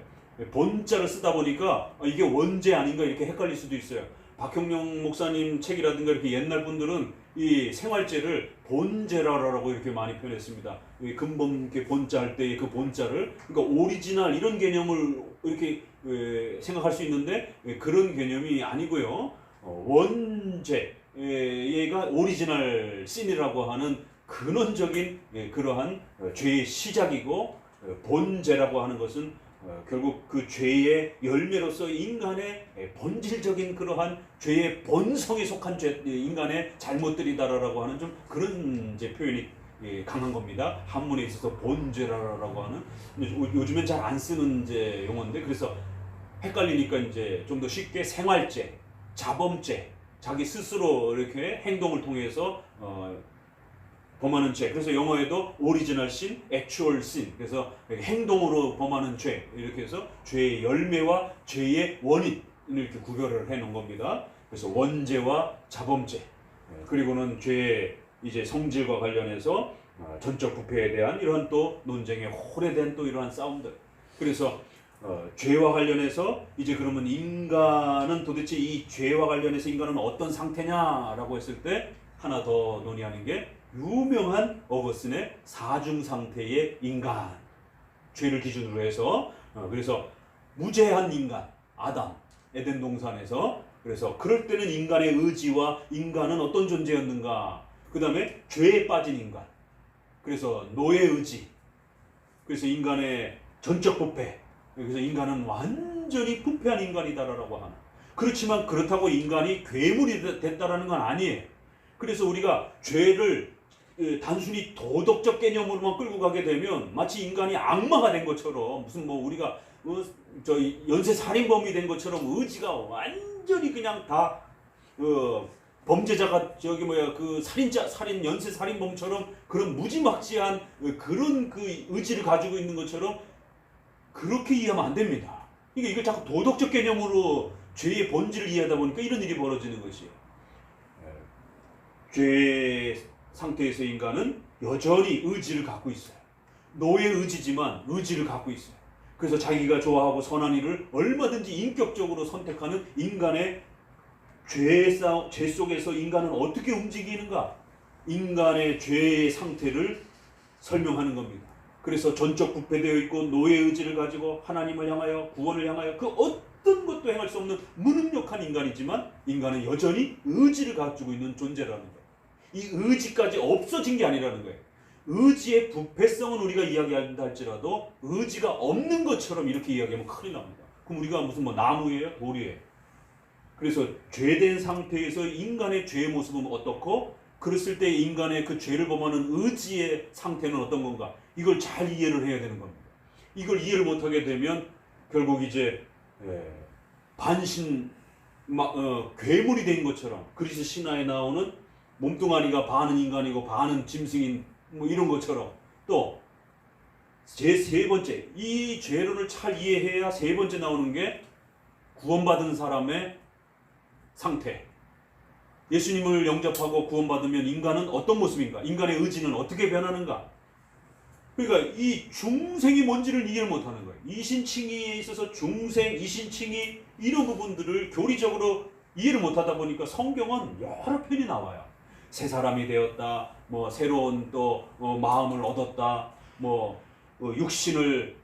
본자를 쓰다 보니까 이게 원죄 아닌가 이렇게 헷갈릴 수도 있어요. 박형룡 목사님 책이라든가 이렇게 옛날 분들은 이 생활죄를 본죄라고 이렇게 많이 표현했습니다. 근본 이렇게 본자 할 때 그 본자를, 그러니까 오리지널 이런 개념을 이렇게 생각할 수 있는데 그런 개념이 아니고요. 원죄, 얘가 오리지널 씬이라고 하는 근원적인 그러한 죄의 시작이고, 본죄라고 하는 것은 결국 그 죄의 열매로서 인간의 본질적인 그러한 죄의 본성에 속한 인간의 잘못들이다라고 하는 좀 그런 이제 표현이 강한 겁니다. 한문에 있어서 본죄라고 하는, 요즘엔 잘 안 쓰는 이제 용어인데, 그래서 헷갈리니까 이제 좀 더 쉽게 생활죄, 자범죄, 자기 스스로 이렇게 행동을 통해서 범하는 죄. 그래서 영어에도 오리지널 신, 액추얼 신. 그래서 행동으로 범하는 죄. 이렇게 해서 죄의 열매와 죄의 원인을 이렇게 구별을 해 놓은 겁니다. 그래서 원죄와 자범죄. 그리고는 죄의 이제 성질과 관련해서 전적 부패에 대한 이러한 또 논쟁에 오래된 또 이러한 싸움들. 그래서 죄와 관련해서 이제 그러면 인간은 도대체 이 죄와 관련해서 인간은 어떤 상태냐라고 했을 때 하나 더 논의하는 게 유명한 어거스틴의 사중 상태의 인간, 죄를 기준으로 해서 그래서 무죄한 인간, 아담, 에덴 동산에서, 그래서 그럴 때는 인간의 의지와 인간은 어떤 존재였는가, 그 다음에 죄에 빠진 인간, 그래서 노예 의지, 그래서 인간의 전적 부패, 그래서 인간은 완전히 부패한 인간이다라고 하는. 그렇지만 그렇다고 인간이 괴물이 됐다라는 건 아니에요. 그래서 우리가 죄를 단순히 도덕적 개념으로만 끌고 가게 되면 마치 인간이 악마가 된 것처럼, 무슨 뭐 우리가 연쇄 살인범이 된 것처럼 의지가 완전히 그냥 다 범죄자가 그 살인 연쇄 살인범처럼 그런 무지막지한 그런 그 의지를 가지고 있는 것처럼 그렇게 이해하면 안 됩니다. 그러니까 이걸 자꾸 도덕적 개념으로 죄의 본질을 이해하다 보니까 이런 일이 벌어지는 것이에요. 죄의 상태에서 인간은 여전히 의지를 갖고 있어요. 노예 의지지만 의지를 갖고 있어요. 그래서 자기가 좋아하고 선한 일을 얼마든지 인격적으로 선택하는 인간의 죄 속에서 인간은 어떻게 움직이는가? 인간의 죄의 상태를 설명하는 겁니다. 그래서 전적 부패되어 있고 노예 의지를 가지고 하나님을 향하여, 구원을 향하여 그 어떤 것도 행할 수 없는 무능력한 인간이지만 인간은 여전히 의지를 가지고 있는 존재라는 거예요. 이 의지까지 없어진 게 아니라는 거예요. 의지의 부패성은 우리가 이야기한다 할지라도 의지가 없는 것처럼 이렇게 이야기하면 큰일 납니다. 그럼 우리가 무슨 뭐 나무예요? 돌이에요? 그래서 죄된 상태에서 인간의 죄의 모습은 어떻고 그랬을 때 인간의 그 죄를 범하는 의지의 상태는 어떤 건가? 이걸 잘 이해를 해야 되는 겁니다. 이걸 이해를 못하게 되면 결국 이제 반신 괴물이 된 것처럼 그리스 신화에 나오는 몸뚱아리가 반은 인간이고 반은 짐승인 뭐 이런 것처럼 또 제 세 번째 이 죄론을 잘 이해해야 세 번째 나오는 게 구원받은 사람의 상태. 예수님을 영접하고 구원받으면 인간은 어떤 모습인가? 인간의 의지는 어떻게 변하는가? 그러니까 이 중생이 뭔지를 이해를 못하는 거예요. 이신칭의에 있어서 중생, 이신칭의 이런 부분들을 교리적으로 이해를 못하다 보니까 성경은 여러 편이 나와요. 새 사람이 되었다, 뭐 새로운 또 마음을 얻었다, 뭐 육신을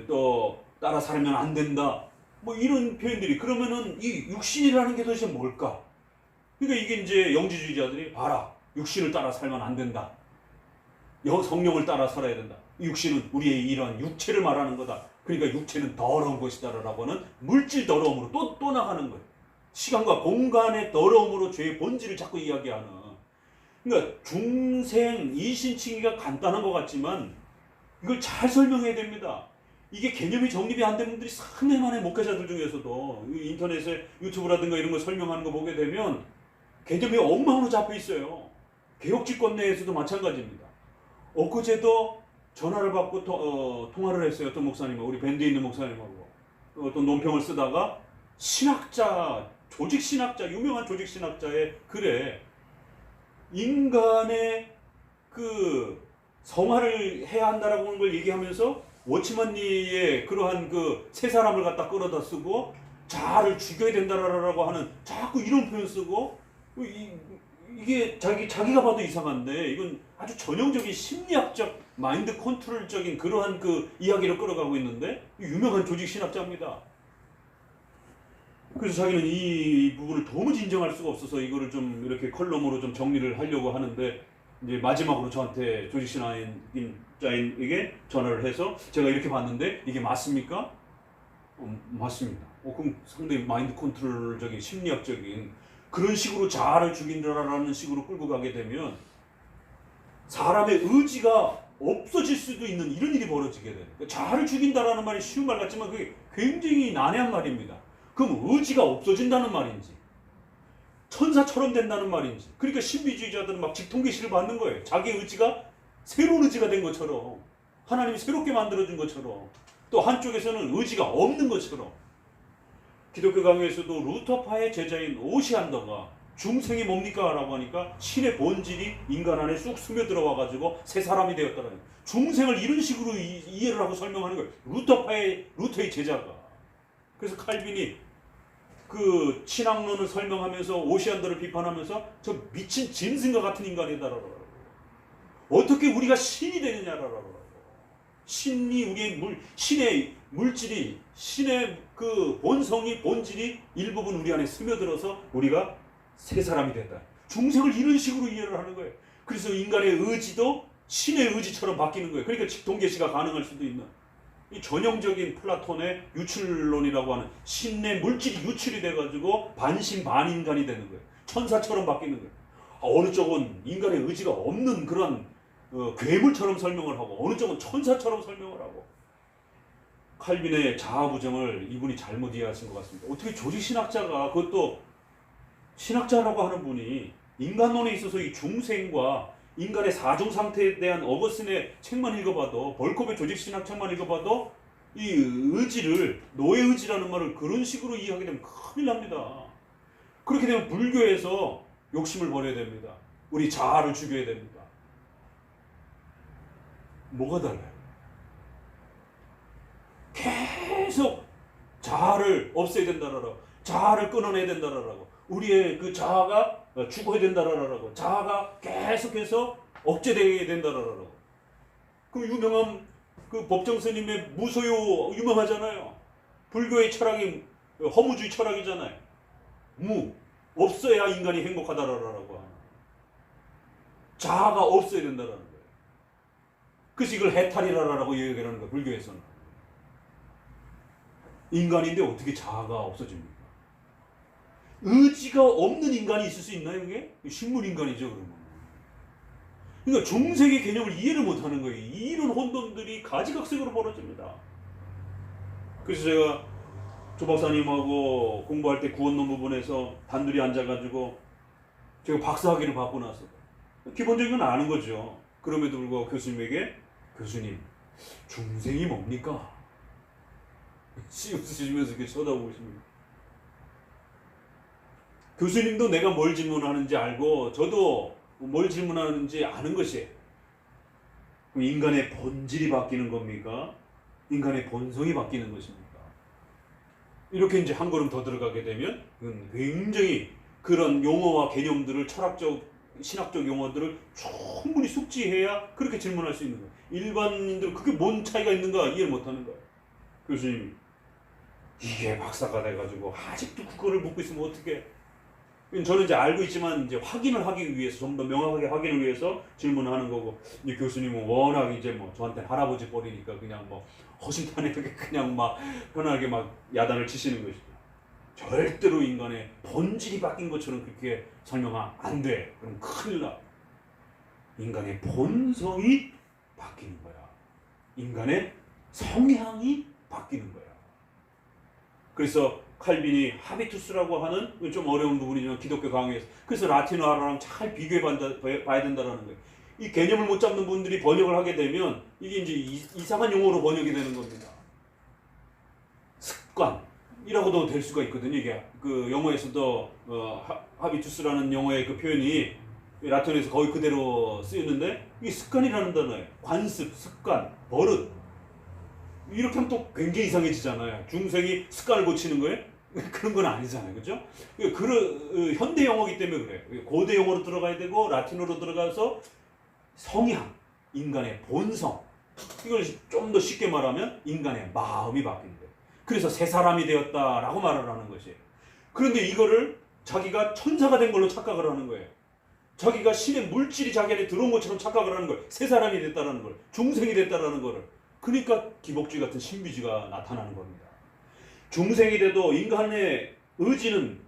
또 따라 살면 안 된다, 뭐 이런 표현들이. 그러면은 이 육신이라는 게 도대체 뭘까? 그러니까 이게 이제 영지주의자들이 봐라, 육신을 따라 살면 안 된다. 성령을 따라 살아야 된다. 육신은 우리의 이런 육체를 말하는 거다. 그러니까 육체는 더러운 것이다라고 하는 물질 더러움으로 또 나가는 거예요. 시간과 공간의 더러움으로 죄의 본질을 자꾸 이야기하는. 그러니까 중생 이신칭의가 간단한 것 같지만 이걸 잘 설명해야 됩니다. 이게 개념이 정립이 안 된 분들이 상당히 많아요. 목회자들 중에서도 인터넷에 유튜브라든가 이런 거 설명하는 거 보게 되면 개념이 엉망으로 잡혀 있어요. 개혁집권 내에서도 마찬가지입니다. 엊그제도 전화를 받고 통화를 했어요. 어떤 목사님하고, 우리 밴드에 있는 목사님하고 어떤 논평을 쓰다가 신학자, 조직신학자, 유명한 조직신학자의 글에 인간의 그 성화를 해야 한다라고 하는 걸 얘기하면서 워치먼리의 그러한 그 세 사람을 갖다 끌어다 쓰고 자아를 죽여야 된다라고 하는 자꾸 이런 표현 쓰고 이게 자기가 봐도 이상한데 이건 아주 전형적인 심리학적 마인드 컨트롤적인 그러한 그 이야기를 끌어가고 있는데 유명한 조직 신학자입니다. 그래서 자기는 이 부분을 도무지 인정할 수가 없어서 이거를 좀 이렇게 컬럼으로 좀 정리를 하려고 하는데 이제 마지막으로 저한테 조직 신학자에게 전화를 해서 제가 이렇게 봤는데 이게 맞습니까? 맞습니다. 그럼 상당히 마인드 컨트롤적인 심리학적인 그런 식으로 자아를 죽인다라는 식으로 끌고 가게 되면 사람의 의지가 없어질 수도 있는 이런 일이 벌어지게 돼요. 자아를 죽인다라는 말이 쉬운 말 같지만 그게 굉장히 난해한 말입니다. 그럼 의지가 없어진다는 말인지 천사처럼 된다는 말인지. 그러니까 신비주의자들은 막 직통계시를 받는 거예요. 자기 의지가 새로운 의지가 된 것처럼, 하나님이 새롭게 만들어준 것처럼, 또 한쪽에서는 의지가 없는 것처럼. 기독교 강요에서도 루터파의 제자인 오시안더가 중생이 뭡니까? 라고 하니까 신의 본질이 인간 안에 쑥 스며들어와 가지고 새 사람이 되었다는 거예요. 중생을 이런 식으로 이해를 하고 설명하는 거예요. 루터의 제자가. 그래서 칼빈이 그 신학론을 설명하면서 오시안더를 비판하면서 저 미친 짐승과 같은 인간이다라고. 어떻게 우리가 신이 되느냐라고. 신이 우리의 신의 물질이, 신의 그 본질이 일부분 우리 안에 스며들어서 우리가 새 사람이 됐다. 중생을 이런 식으로 이해를 하는 거예요. 그래서 인간의 의지도 신의 의지처럼 바뀌는 거예요. 그러니까 직통계시가 가능할 수도 있는 이 전형적인 플라톤의 유출론이라고 하는 신의 물질이 유출이 돼가지고 반신반인간이 되는 거예요. 천사처럼 바뀌는 거예요. 어느 쪽은 인간의 의지가 없는 그런 괴물처럼 설명을 하고 어느 쪽은 천사처럼 설명을 하고. 칼빈의 자아 부정을 이분이 잘못 이해하신 것 같습니다. 어떻게 조직신학자가, 그것도 신학자라고 하는 분이 인간론에 있어서 이 중생과 인간의 사종 상태에 대한 어거스틴의 책만 읽어봐도, 벌컵의 조직신학 책만 읽어봐도 이 의지를, 노예의지라는 말을 그런 식으로 이해하게 되면 큰일 납니다. 그렇게 되면 불교에서 욕심을 버려야 됩니다. 우리 자아를 죽여야 됩니다. 뭐가 달라요? 계속 자아를 없애야 된다라고, 자아를 끊어내야 된다라고, 우리의 그 자아가 죽어야 된다라고, 자아가 계속해서 억제되게 된다라고. 그 유명한 그 법정 스님의 무소요 유명하잖아요. 불교의 철학이 허무주의 철학이잖아요. 없어야 인간이 행복하다라고 하는. 자아가 없어야 된다라는 거예요. 그래서 이걸 해탈이라고 얘기하는 거예요. 불교에서는. 인간인데 어떻게 자아가 없어집니까? 의지가 없는 인간이 있을 수 있나요? 이게? 식물인간이죠, 그러면. 그러니까 중생의 개념을 이해를 못하는 거예요. 이런 혼돈들이 가지각색으로 벌어집니다. 그래서 제가 조 박사님하고 공부할 때 구원론 부분에서 단둘이 앉아가지고 제가 박사학위를 받고 나서 기본적인 건 아는 거죠. 그럼에도 불구하고 교수님에게 교수님, 중생이 뭡니까? 웃으시면서 이렇게 쳐다보고 있습니다. 교수님도 내가 뭘 질문하는지 알고 저도 뭘 질문하는지 아는 것이에요. 인간의 본질이 바뀌는 겁니까? 인간의 본성이 바뀌는 것입니까? 이렇게 이제 한 걸음 더 들어가게 되면 굉장히 그런 용어와 개념들을 철학적, 신학적 용어들을 충분히 숙지해야 그렇게 질문할 수 있는 거예요. 일반인들은 그게 뭔 차이가 있는가 이해를 못하는 거예요. 교수님이 이게 박사가 돼가지고 아직도 그거를 묻고 있으면 어떻게? 저는 이제 알고 있지만 이제 확인을 하기 위해서 좀 더 명확하게 확인을 위해서 질문하는 거고, 이제 교수님은 워낙 이제 뭐 저한테 할아버지 뻘이니까 그냥 뭐 허심탄회하게 그냥 막 편하게 막 야단을 치시는 것이죠. 절대로 인간의 본질이 바뀐 것처럼 그렇게 설명하면 안 돼. 그럼 큰일 나. 인간의 본성이 바뀌는 거야. 인간의 성향이 바뀌는 거야. 그래서 칼빈이 하비투스라고 하는 좀 어려운 부분이지만 기독교 강의에서 그래서 라틴어랑 잘 비교해 봐야 된다는 거예요. 이 개념을 못 잡는 분들이 번역을 하게 되면 이게 이제 이상한 용어로 번역이 되는 겁니다. 습관이라고도 될 수가 있거든요. 이게 그 영어에서도 하비투스라는 영어의 그 표현이 라틴어에서 거의 그대로 쓰였는데 이게 습관이라는 단어예요. 관습, 습관, 버릇. 이렇게 하면 또 굉장히 이상해지잖아요. 중생이 습관을 고치는 거예요? 그런 건 아니잖아요. 그죠? 현대 영어이기 때문에 그래요. 고대 영어로 들어가야 되고 라틴어로 들어가서 성향, 인간의 본성. 이걸 좀 더 쉽게 말하면 인간의 마음이 바뀐 거예요. 그래서 새 사람이 되었다라고 말을 하는 것이에요. 그런데 이거를 자기가 천사가 된 걸로 착각을 하는 거예요. 자기가 신의 물질이 자기 안에 들어온 것처럼 착각을 하는 거예요. 새 사람이 됐다라는 걸, 중생이 됐다라는 거를. 그러니까 기복주의 같은 신비주의가 나타나는 겁니다. 중생이 돼도 인간의 의지는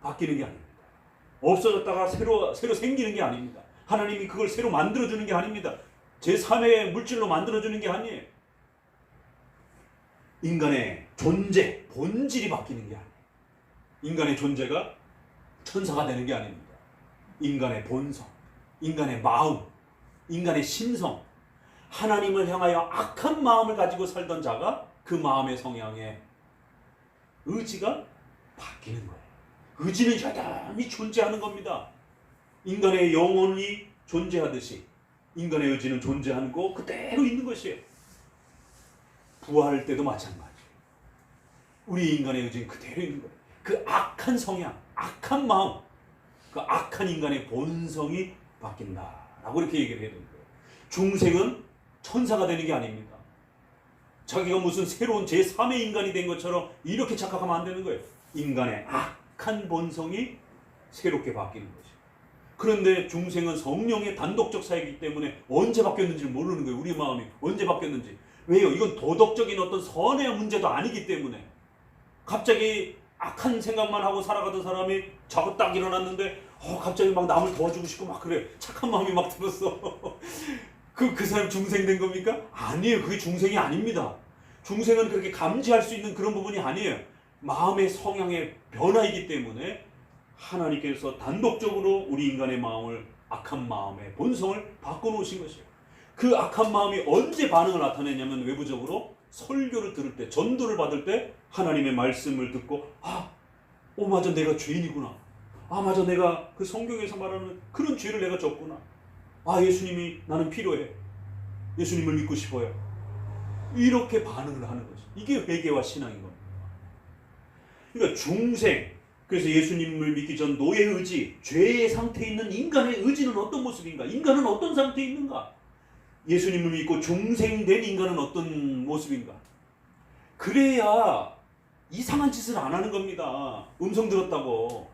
바뀌는 게 아닙니다. 없어졌다가 새로 생기는 게 아닙니다. 하나님이 그걸 새로 만들어주는 게 아닙니다. 제3의 물질로 만들어주는 게 아니에요. 인간의 존재, 본질이 바뀌는 게 아니에요. 인간의 존재가 천사가 되는 게 아닙니다. 인간의 본성, 인간의 마음, 인간의 심성, 하나님을 향하여 악한 마음을 가지고 살던 자가 그 마음의 성향에 의지가 바뀌는 거예요. 의지는 여전히 존재하는 겁니다. 인간의 영혼이 존재하듯이 인간의 의지는 존재하는 거 그대로 있는 것이에요. 부활할 때도 마찬가지예요. 우리 인간의 의지는 그대로 있는 거예요. 그 악한 성향, 악한 마음, 그 악한 인간의 본성이 바뀐다라고 이렇게 얘기를 해야 되는 거예요. 중생은 천사가 되는 게 아닙니다. 자기가 무슨 새로운 제3의 인간이 된 것처럼 이렇게 착각하면 안 되는 거예요. 인간의 악한 본성이 새롭게 바뀌는 거죠. 그런데 중생은 성령의 단독적 사이이기 때문에 언제 바뀌었는지를 모르는 거예요. 우리 마음이 언제 바뀌었는지. 왜요? 이건 도덕적인 어떤 선의 문제도 아니기 때문에. 갑자기 악한 생각만 하고 살아가던 사람이 자고 딱 일어났는데 갑자기 막 남을 도와주고 싶고 막 그래. 착한 마음이 막 들었어. 그 사람 중생 된 겁니까? 아니에요. 그게 중생이 아닙니다. 중생은 그렇게 감지할 수 있는 그런 부분이 아니에요. 마음의 성향의 변화이기 때문에 하나님께서 단독적으로 우리 인간의 마음을, 악한 마음의 본성을 바꿔놓으신 것이에요. 그 악한 마음이 언제 반응을 나타내냐면 외부적으로 설교를 들을 때, 전도를 받을 때 하나님의 말씀을 듣고 맞아 내가 죄인이구나. 맞아 내가 그 성경에서 말하는 그런 죄를 내가 졌구나. 예수님이 나는 필요해. 예수님을 믿고 싶어요. 이렇게 반응을 하는 거죠. 이게 회개와 신앙인 겁니다. 그러니까 중생, 그래서 예수님을 믿기 전 노예 의지, 죄의 상태에 있는 인간의 의지는 어떤 모습인가? 인간은 어떤 상태에 있는가? 예수님을 믿고 중생된 인간은 어떤 모습인가? 그래야 이상한 짓을 안 하는 겁니다. 음성 들었다고.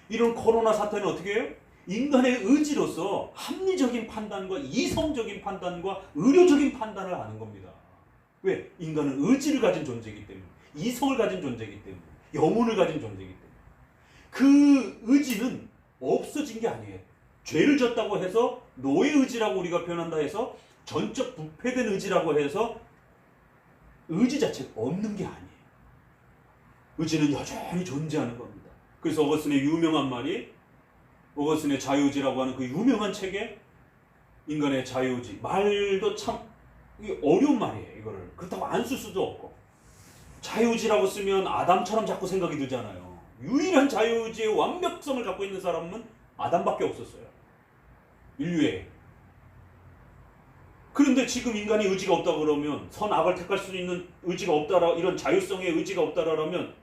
이런 코로나 사태는 어떻게 해요? 인간의 의지로서 합리적인 판단과 이성적인 판단과 의료적인 판단을 하는 겁니다. 왜? 인간은 의지를 가진 존재이기 때문에, 이성을 가진 존재이기 때문에, 영혼을 가진 존재이기 때문에. 그 의지는 없어진 게 아니에요. 죄를 졌다고 해서 노예 의지라고 우리가 표현한다 해서 전적 부패된 의지라고 해서 의지 자체가 없는 게 아니에요. 의지는 여전히 존재하는 겁니다. 그래서 어거스틴의 유명한 말이, 어거스틴의 자유의지라고 하는 그 유명한 책에 인간의 자유의지, 말도 참 어려운 말이에요. 이거를 그렇다고 안 쓸 수도 없고, 자유의지라고 쓰면 아담처럼 자꾸 생각이 들잖아요. 유일한 자유의지의 완벽성을 갖고 있는 사람은 아담밖에 없었어요, 인류에. 그런데 지금 인간이 의지가 없다 그러면, 선악을 택할 수 있는 의지가 없다라, 이런 자유성의 의지가 없다라면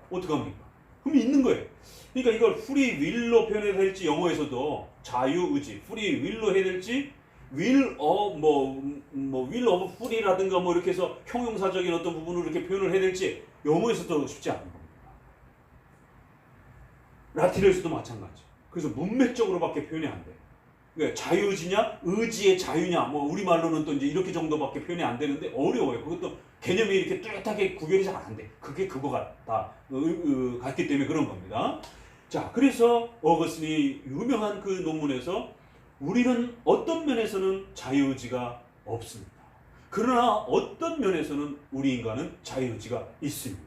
어떡합니까? 그럼 있는 거예요. 그러니까 이걸 프리 윌로 표현해야 될지, 영어에서도 자유의지, 프리 윌로 해야 될지, will of free라든가 뭐 이렇게 해서 형용사적인 어떤 부분으로 이렇게 표현을 해야 될지, 영어에서도 쉽지 않은 겁니다. 라틴어에서도 마찬가지. 그래서 문맥적으로밖에 표현이 안 돼. 그러니까 자유의지냐, 의지의 자유냐, 뭐 우리말로는 또 이제 이렇게 정도밖에 표현이 안 되는데 어려워요. 그것도 개념이 이렇게 뚜렷하게 구별이 잘 안 돼. 그게 그거 같기 때문에 그런 겁니다. 자, 그래서 어거스틴이 유명한 그 논문에서 우리는 어떤 면에서는 자유의지가 없습니다. 그러나 어떤 면에서는 우리 인간은 자유의지가 있습니다.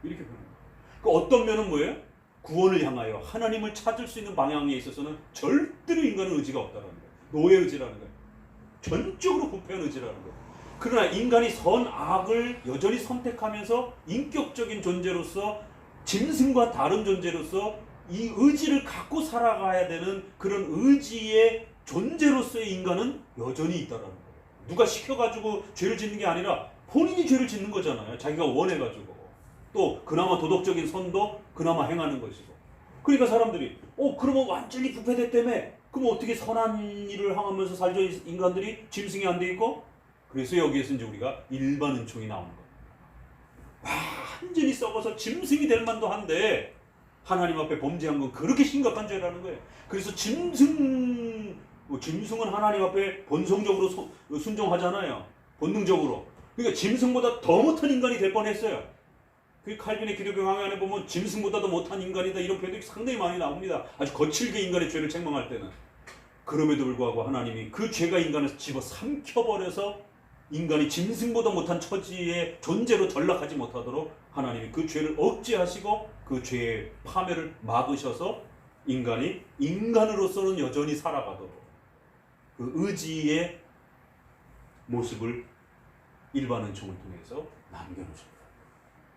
이렇게 표현합니다. 그 어떤 면은 뭐예요? 구원을 향하여 하나님을 찾을 수 있는 방향에 있어서는 절대로 인간은 의지가 없다는 거예요. 노예 의지라는 거예요. 전적으로 부패한 의지라는 거예요. 그러나 인간이 선악을 여전히 선택하면서 인격적인 존재로서, 짐승과 다른 존재로서 이 의지를 갖고 살아가야 되는 그런 의지의 존재로서의 인간은 여전히 있다라는 거예요. 누가 시켜가지고 죄를 짓는 게 아니라 본인이 죄를 짓는 거잖아요. 자기가 원해가지고. 또 그나마 도덕적인 선도 그나마 행하는 것이고. 그러니까 사람들이 그러면 완전히 부패됐다며, 그럼 어떻게 선한 일을 행하면서 살죠? 인간들이 짐승이 안 돼 있고. 그래서 여기에서 이제 우리가 일반 은총이 나오는 겁니다. 완전히 썩어서 짐승이 될 만도 한데 하나님 앞에 범죄한 건 그렇게 심각한 죄라는 거예요. 그래서 짐승은 하나님 앞에 본성적으로 순종하잖아요. 본능적으로. 그러니까 짐승보다 더 못한 인간이 될 뻔했어요. 그 칼빈의 기독교 강연에 보면 짐승보다도 못한 인간이다, 이런 표현이 상당히 많이 나옵니다. 아주 거칠게 인간의 죄를 책망할 때는. 그럼에도 불구하고 하나님이 그 죄가 인간을 집어 삼켜버려서 인간이 짐승보다 못한 처지의 존재로 전락하지 못하도록 하나님이 그 죄를 억제하시고 그 죄의 파멸을 막으셔서 인간이 인간으로서는 여전히 살아가도록 그 의지의 모습을 일반 은총을 통해서 남겨놓으셨다.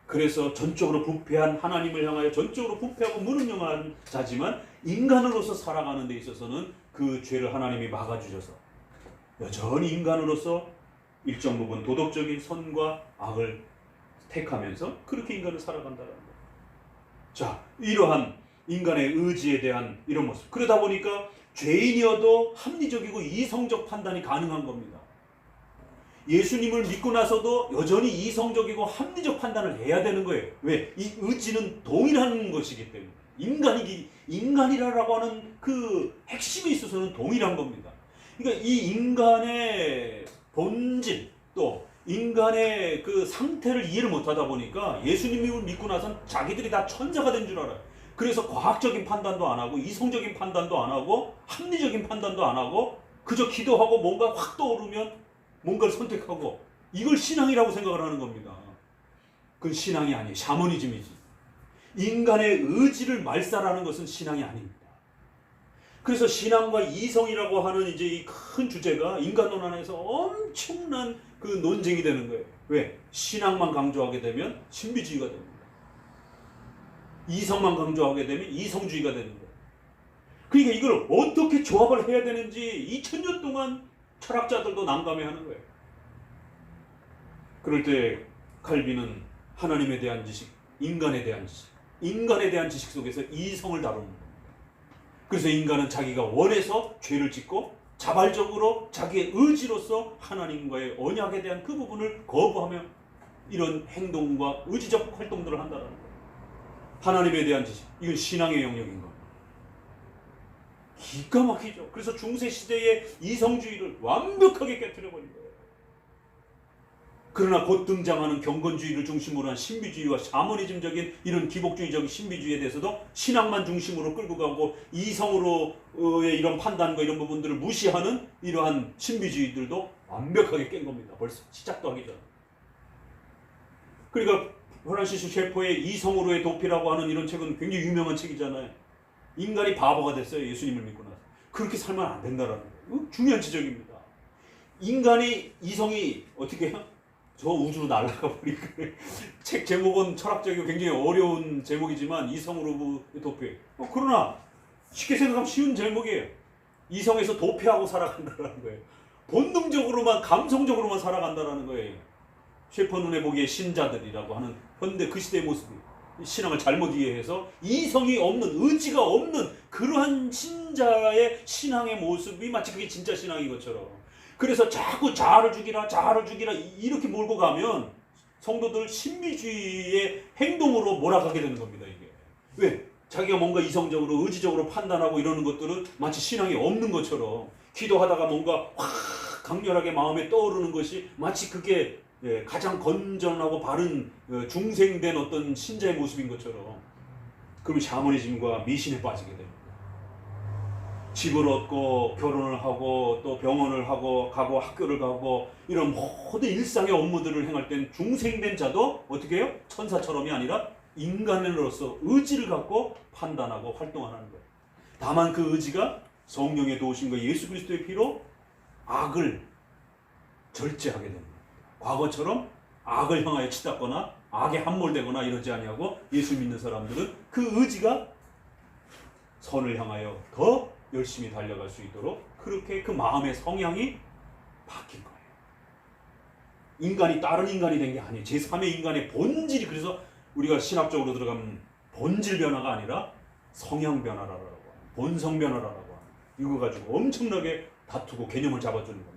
그래서 전적으로 부패한 하나님을 향하여 전적으로 부패하고 무능력한 자지만 인간으로서 살아가는 데 있어서는 그 죄를 하나님이 막아주셔서 여전히 인간으로서 일정 부분 도덕적인 선과 악을 택하면서 그렇게 인간을 살아간다는 거예요. 자, 이러한 인간의 의지에 대한 이런 모습. 그러다 보니까 죄인이어도 합리적이고 이성적 판단이 가능한 겁니다. 예수님을 믿고 나서도 여전히 이성적이고 합리적 판단을 해야 되는 거예요. 왜? 이 의지는 동일한 것이기 때문에. 인간이라고 하는 그 핵심에 있어서는 동일한 겁니다. 그러니까 이 인간의 본질, 또 인간의 그 상태를 이해를 못하다 보니까 예수님을 믿고 나선 자기들이 다 천사가 된 줄 알아요. 그래서 과학적인 판단도 안 하고 이성적인 판단도 안 하고 합리적인 판단도 안 하고 그저 기도하고 뭔가 확 떠오르면 뭔가를 선택하고, 이걸 신앙이라고 생각을 하는 겁니다. 그건 신앙이 아니에요. 샤머니즘이지. 인간의 의지를 말살하는 것은 신앙이 아닙니다. 그래서 신앙과 이성이라고 하는 이제 이 큰 주제가 인간론 안에서 엄청난 그 논쟁이 되는 거예요. 왜? 신앙만 강조하게 되면 신비주의가 됩니다. 이성만 강조하게 되면 이성주의가 되는 거예요. 그러니까 이걸 어떻게 조합을 해야 되는지 2000년 동안 철학자들도 난감해하는 거예요. 그럴 때 칼빈은 하나님에 대한 지식, 인간에 대한 지식 속에서 이성을 다루는 겁니다. 그래서 인간은 자기가 원해서 죄를 짓고 자발적으로 자기의 의지로서 하나님과의 언약에 대한 그 부분을 거부하며 이런 행동과 의지적 활동들을 한다는 거예요. 하나님에 대한 지식, 이건 신앙의 영역인 겁니다. 기가 막히죠. 그래서 중세시대의 이성주의를 완벽하게 깨트려버린 거예요. 그러나 곧 등장하는 경건주의를 중심으로 한 신비주의와 샤머니즘적인 이런 기복주의적인 신비주의에 대해서도 신앙만 중심으로 끌고 가고 이성으로의 이런 판단과 이런 부분들을 무시하는 이러한 신비주의들도 완벽하게 깬 겁니다. 벌써 시작도 하기 전. 그러니까 프란시스 셰퍼의 이성으로의 도피라고 하는 이런 책은 굉장히 유명한 책이잖아요. 인간이 바보가 됐어요. 예수님을 믿고 나서. 그렇게 살면 안 된다라는 거예요. 중요한 지적입니다. 인간이 이성이 어떻게 해요? 저 우주로 날아가 버린 거예요. 책 제목은 철학적이고 굉장히 어려운 제목이지만 이성으로 도피. 그러나 쉽게 생각하면 쉬운 제목이에요. 이성에서 도피하고 살아간다는 거예요. 본능적으로만 감성적으로만 살아간다는 거예요. 셰퍼 눈에 보기에 신자들이라고 하는 현대 그 시대의 모습이 신앙을 잘못 이해해서 이성이 없는 의지가 없는 그러한 신자의 신앙의 모습이 마치 그게 진짜 신앙인 것처럼 그래서 자꾸 자아를 죽이라 이렇게 몰고 가면 성도들 신비주의의 행동으로 몰아가게 되는 겁니다. 이게 왜? 자기가 뭔가 이성적으로 의지적으로 판단하고 이러는 것들은 마치 신앙이 없는 것처럼 기도하다가 뭔가 확 강렬하게 마음에 떠오르는 것이 마치 그게 가장 건전하고 바른 중생된 어떤 신자의 모습인 것처럼 그러면 샤머니즘과 미신에 빠지게 됩니다. 집을 얻고 결혼을 하고 또 병원을 하고 가고 학교를 가고 이런 모든 일상의 업무들을 행할 땐 중생된 자도 어떻게 해요? 천사처럼이 아니라 인간으로서 의지를 갖고 판단하고 활동하는 거예요. 다만 그 의지가 성령의 도우심과 예수 그리스도의 피로 악을 절제하게 됩니다. 과거처럼 악을 향하여 치닫거나 악에 함몰되거나 이러지 아니하고 예수 믿는 사람들은 그 의지가 선을 향하여 더 열심히 달려갈 수 있도록 그렇게 그 마음의 성향이 바뀐 거예요. 인간이 다른 인간이 된 게 아니에요. 제3의 인간의 본질이 그래서 우리가 신학적으로 들어가면 본질 변화가 아니라 성향 변화라고 하는 본성 변화라고 하는 이거 가지고 엄청나게 다투고 개념을 잡아주는 겁니다.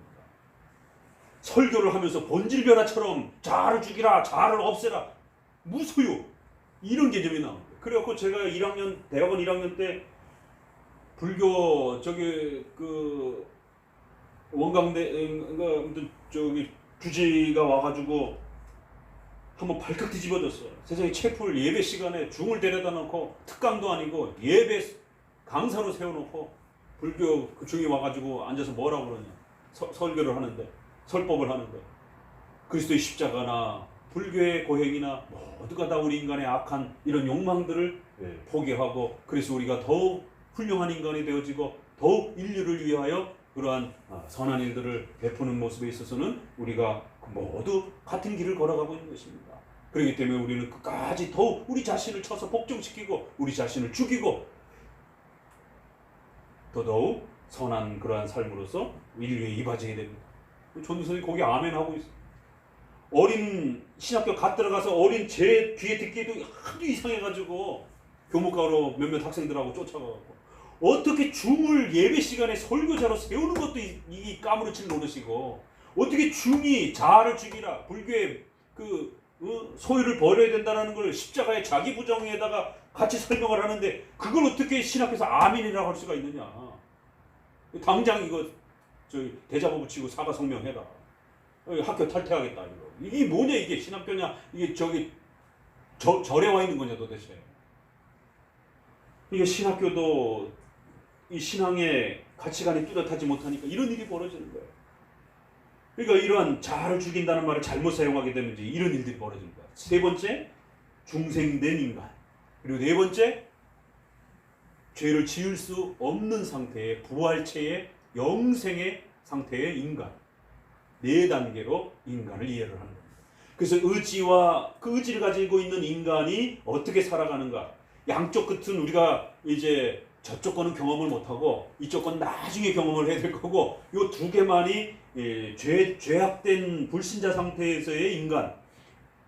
설교를 하면서 본질 변화처럼 자아를 죽이라, 자아를 없애라, 무소유 이런 개념이 나옵니다. 그래갖고 제가 대학원 1학년 때 불교 원광대 저기 주지가 와가지고 한번 발칵 뒤집어졌어요. 세상에 채플 예배 시간에 중을 데려다 놓고 특강도 아니고 예배 강사로 세워놓고 불교 그 중이 와가지고 앉아서 뭐라고 그러냐 설교를 하는데 설법을 하는데 그리스도의 십자가나 불교의 고행이나 모두가 다 우리 인간의 악한 이런 욕망들을 포기하고 그래서 우리가 더욱 훌륭한 인간이 되어지고 더욱 인류를 위하여 그러한 선한 일들을 베푸는 모습에 있어서는 우리가 모두 같은 길을 걸어가고 있는 것입니다. 그렇기 때문에 우리는 끝까지 더욱 우리 자신을 쳐서 복종시키고 우리 자신을 죽이고 더더욱 선한 그러한 삶으로서 인류에 이바지게 됩니다. 전도사님 거기 아멘하고 있어요. 어린 신학교 갓 들어가서 어린 제 귀에 듣기에도 하도 이상해가지고 교목가로 몇몇 학생들하고 쫓아가고 어떻게 중을 예배 시간에 설교자로 세우는 것도 이 까무러칠 노릇이고 어떻게 중이 자아를 죽이라 불교의 소유를 버려야 된다는 걸 십자가의 자기 부정에다가 같이 설명을 하는데 그걸 어떻게 신학에서 아멘이라고 할 수가 있느냐. 당장 이거 대자보 붙이고 사과 성명해라. 학교 탈퇴하겠다. 이게 뭐냐 이게 신학교냐 이게 절에 와 있는 거냐 도대체. 이게 신학교도 이 신앙의 가치관이 뚜렷하지 못하니까 이런 일이 벌어지는 거예요. 그러니까 이러한 자아를 죽인다는 말을 잘못 사용하게 되면 이제 이런 일들이 벌어지는 거예요. 세 번째, 중생된 인간. 그리고 네 번째, 죄를 지을 수 없는 상태의 부활체의 영생의 상태의 인간. 네 단계로 인간을 이해를 하는 겁니다. 그래서 의지와 그 의지를 가지고 있는 인간이 어떻게 살아가는가. 양쪽 끝은 우리가 이제 저쪽 거는 경험을 못하고 이쪽 건 나중에 경험을 해야 될 거고 이 두 개만이 죄악된 불신자 상태에서의 인간,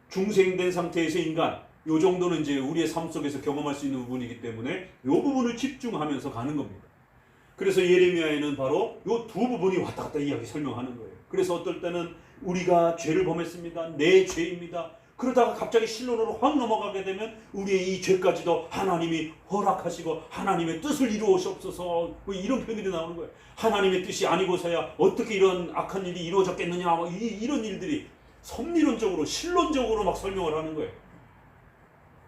중생된 상태에서의 인간 이 정도는 이제 우리의 삶 속에서 경험할 수 있는 부분이기 때문에 이 부분을 집중하면서 가는 겁니다. 그래서 예레미야에는 바로 이 두 부분이 왔다 갔다 이야기 설명하는 거예요. 그래서 어떨 때는 우리가 죄를 범했습니다. 내 죄입니다. 그러다가 갑자기 신론으로 확 넘어가게 되면 우리의 이 죄까지도 하나님이 허락하시고 하나님의 뜻을 이루시옵소서, 뭐 이런 표현들이 나오는 거예요. 하나님의 뜻이 아니고서야 어떻게 이런 악한 일이 이루어졌겠느냐, 뭐 이런 일들이 섭리론적으로 신론적으로 막 설명을 하는 거예요.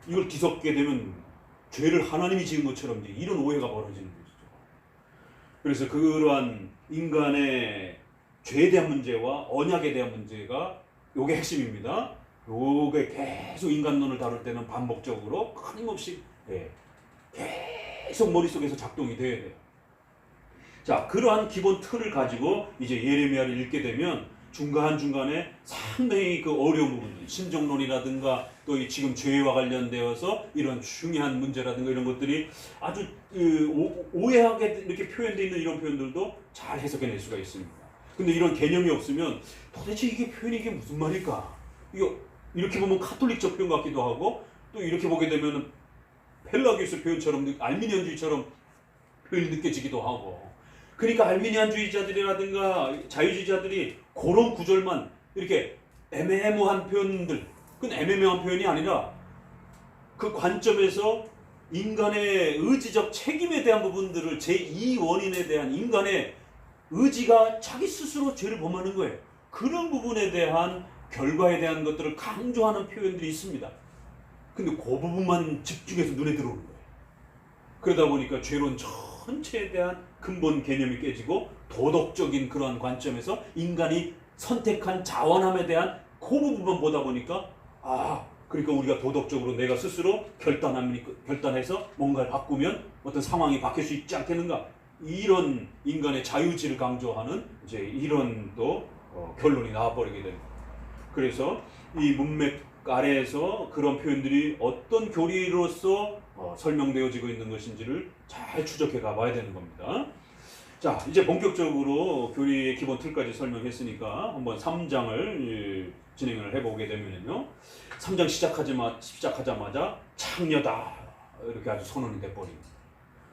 이걸 뒤섞게 되면 죄를 하나님이 지은 것처럼 이제 이런 오해가 벌어지는 것이죠. 그래서 그러한 인간의 죄에 대한 문제와 언약에 대한 문제가 요게 핵심입니다. 요게 계속 인간론을 다룰 때는 반복적으로 끊임없이 계속 머릿속에서 작동이 돼야 돼요. 자, 그러한 기본 틀을 가지고 이제 예레미야를 읽게 되면 중간중간에 상당히 그 어려운 부분들, 신정론이라든가 또 이 지금 죄와 관련되어서 이런 중요한 문제라든가 이런 것들이 아주 오해하게 이렇게 표현되어 있는 이런 표현들도 잘 해석해낼 수가 있습니다. 근데 이런 개념이 없으면 도대체 이게 표현이 이게 무슨 말일까? 이거 이렇게 보면 카톨릭적 표현 같기도 하고 또 이렇게 보게 되면 펠라기우스 표현처럼 알미니안주의처럼 표현이 느껴지기도 하고, 그러니까 알미니안주의자들이라든가 자유주의자들이 그런 구절만 이렇게 애매모호한 표현들, 그건 애매모호한 표현이 아니라 그 관점에서 인간의 의지적 책임에 대한 부분들을 제2원인에 대한 인간의 의지가 자기 스스로 죄를 범하는 거예요. 그런 부분에 대한 결과에 대한 것들을 강조하는 표현들이 있습니다. 근데 그 부분만 집중해서 눈에 들어오는 거예요. 그러다 보니까 죄론 전체에 대한 근본 개념이 깨지고 도덕적인 그러한 관점에서 인간이 선택한 자원함에 대한 그 부분만 보다 보니까 그러니까 우리가 도덕적으로 내가 스스로 결단해서 뭔가를 바꾸면 어떤 상황이 바뀔 수 있지 않겠는가, 이런 인간의 자유지를 강조하는 이제 이런 또 결론이 나와버리게 됩니다. 그래서 이 문맥 아래에서 그런 표현들이 어떤 교리로서 설명되어지고 있는 것인지를 잘 추적해 가봐야 되는 겁니다. 자, 이제 본격적으로 교리의 기본 틀까지 설명했으니까 한번 3장을 진행을 해보게 되면요, 3장 시작하자마자 창녀다 이렇게 아주 선언이 돼버립니다.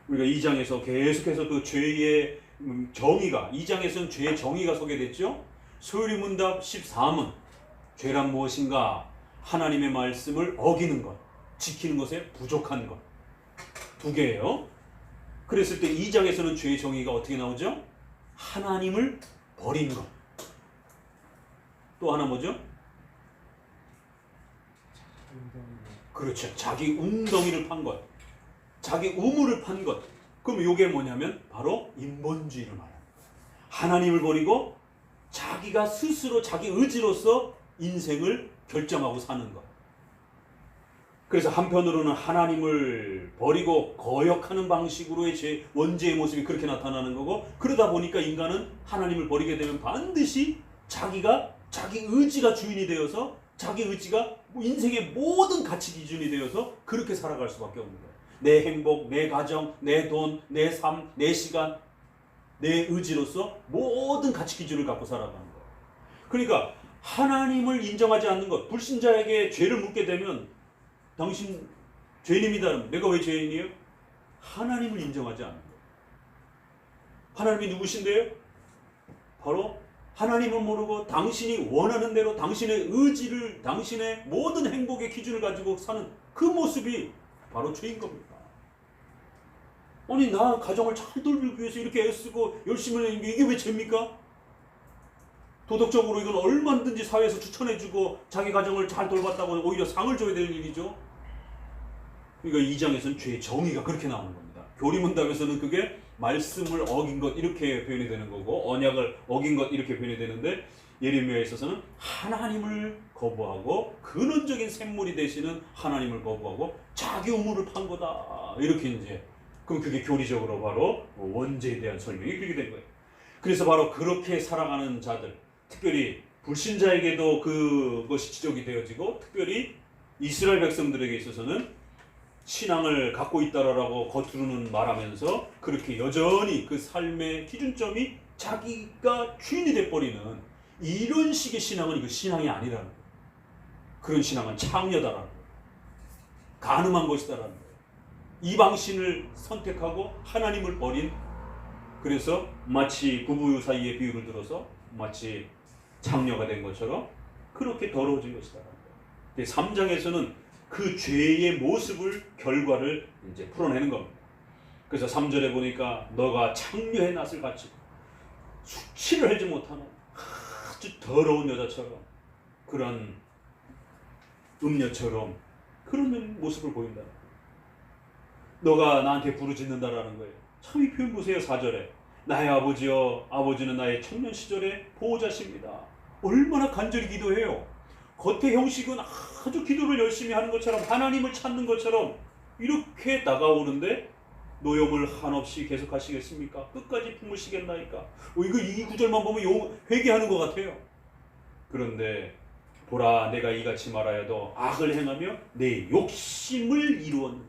우리가 2장에서 계속해서 그 죄의 정의가, 2장에서는 죄의 정의가 소개됐죠. 소유리문답 14문, 죄란 무엇인가? 하나님의 말씀을 어기는 것, 지키는 것에 부족한 것, 두 개예요. 그랬을 때 2장에서는 죄의 정의가 어떻게 나오죠? 하나님을 버린 것. 또 하나 뭐죠? 그렇죠. 자기 웅덩이를 판 것, 자기 우물을 판 것. 그럼 이게 뭐냐면 바로 인본주의를 말합니다. 하나님을 버리고 자기가 스스로 자기 의지로서 인생을 결정하고 사는 것. 그래서 한편으로는 하나님을 버리고 거역하는 방식으로의 제 원죄의 모습이 그렇게 나타나는 거고, 그러다 보니까 인간은 하나님을 버리게 되면 반드시 자기가 자기 의지가 주인이 되어서 자기 의지가 인생의 모든 가치 기준이 되어서 그렇게 살아갈 수밖에 없는 거예요. 내 행복, 내 가정, 내 돈, 내 삶, 내 시간, 내 의지로서 모든 가치 기준을 갖고 살아가는 거예요. 그러니까 하나님을 인정하지 않는 것, 불신자에게 죄를 묻게 되면 당신 죄인입니다. 내가 왜 죄인이에요? 하나님을 인정하지 않는 거예요. 하나님이 누구신데요? 바로 하나님을 모르고 당신이 원하는 대로 당신의 의지를, 당신의 모든 행복의 기준을 가지고 사는 그 모습이 바로 죄인 겁니다. 아니, 나 가정을 잘 돌보기 위해서 이렇게 애쓰고 열심히 하는 게 이게 왜 죄입니까? 도덕적으로 이건 얼마든지 사회에서 추천해주고 자기 가정을 잘 돌봤다고 오히려 상을 줘야 될 일이죠. 그러니까 2장에서는 죄의 정의가 그렇게 나오는 겁니다. 교리문답에서는 그게 말씀을 어긴 것 이렇게 표현이 되는 거고, 언약을 어긴 것 이렇게 표현이 되는데, 예레미야에 있어서는 하나님을 거부하고 근원적인 샘물이 되시는 하나님을 거부하고 자기 우물을 판 거다 이렇게 이제, 그럼 그게 교리적으로 바로 원죄에 대한 설명이 그렇게 된 거예요. 그래서 바로 그렇게 살아가는 자들, 특별히 불신자에게도 그것이 지적이 되어지고, 특별히 이스라엘 백성들에게 있어서는 신앙을 갖고 있다라고 겉으로는 말하면서 그렇게 여전히 그 삶의 기준점이 자기가 주인이 돼버리는 이런 식의 신앙은 이거 신앙이 아니라는 거예요. 그런 신앙은 창녀다라는 거예요. 간음한 것이다라는 거예요. 이방신을 선택하고 하나님을 버린, 그래서 마치 부부 사이의 비유를 들어서 마치 장녀가 된 것처럼 그렇게 더러워진 것이다. 3장에서는 그 죄의 모습을 결과를 이제 풀어내는 겁니다. 그래서 3절에 보니까 너가 창녀의 낯을 가지고 수치를 하지 못하는 아주 더러운 여자처럼 그런 음녀처럼 그런 모습을 보인다. 너가 나한테 부르짖는다라는 거예요. 참 이 표현 보세요. 4절에 나의 아버지여 아버지는 나의 청년 시절의 보호자십니다. 얼마나 간절히 기도해요. 겉의 형식은 아주 기도를 열심히 하는 것처럼 하나님을 찾는 것처럼 이렇게 다가오는데 노염을 한없이 계속 하시겠습니까? 끝까지 품으시겠나이까? 이거 이 구절만 보면 회개하는 것 같아요. 그런데 보라 내가 이같이 말하여도 악을 행하며 내 욕심을 이루었느니라.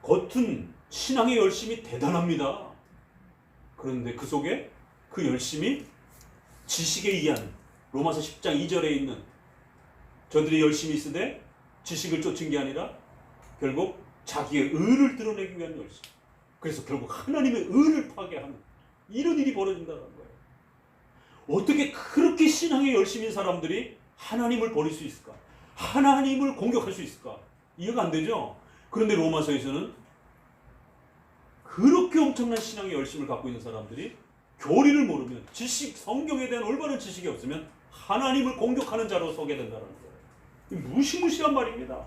겉은 신앙의 열심이 대단합니다. 그런데 그 속에 그 열심이 지식에 의한 로마서 10장 2절에 있는 저들이 열심히 있으되 지식을 쫓은 게 아니라 결국 자기의 의를 드러내기 위한 열심. 그래서 결국 하나님의 의를 파괴하는 이런 일이 벌어진다는 거예요. 어떻게 그렇게 신앙에 열심인 사람들이 하나님을 버릴 수 있을까? 하나님을 공격할 수 있을까? 이해가 안 되죠? 그런데 로마서에서는 그렇게 엄청난 신앙의 열심을 갖고 있는 사람들이 교리를 모르면 지식, 성경에 대한 올바른 지식이 없으면 하나님을 공격하는 자로 서게 된다는 거예요. 무시무시한 말입니다.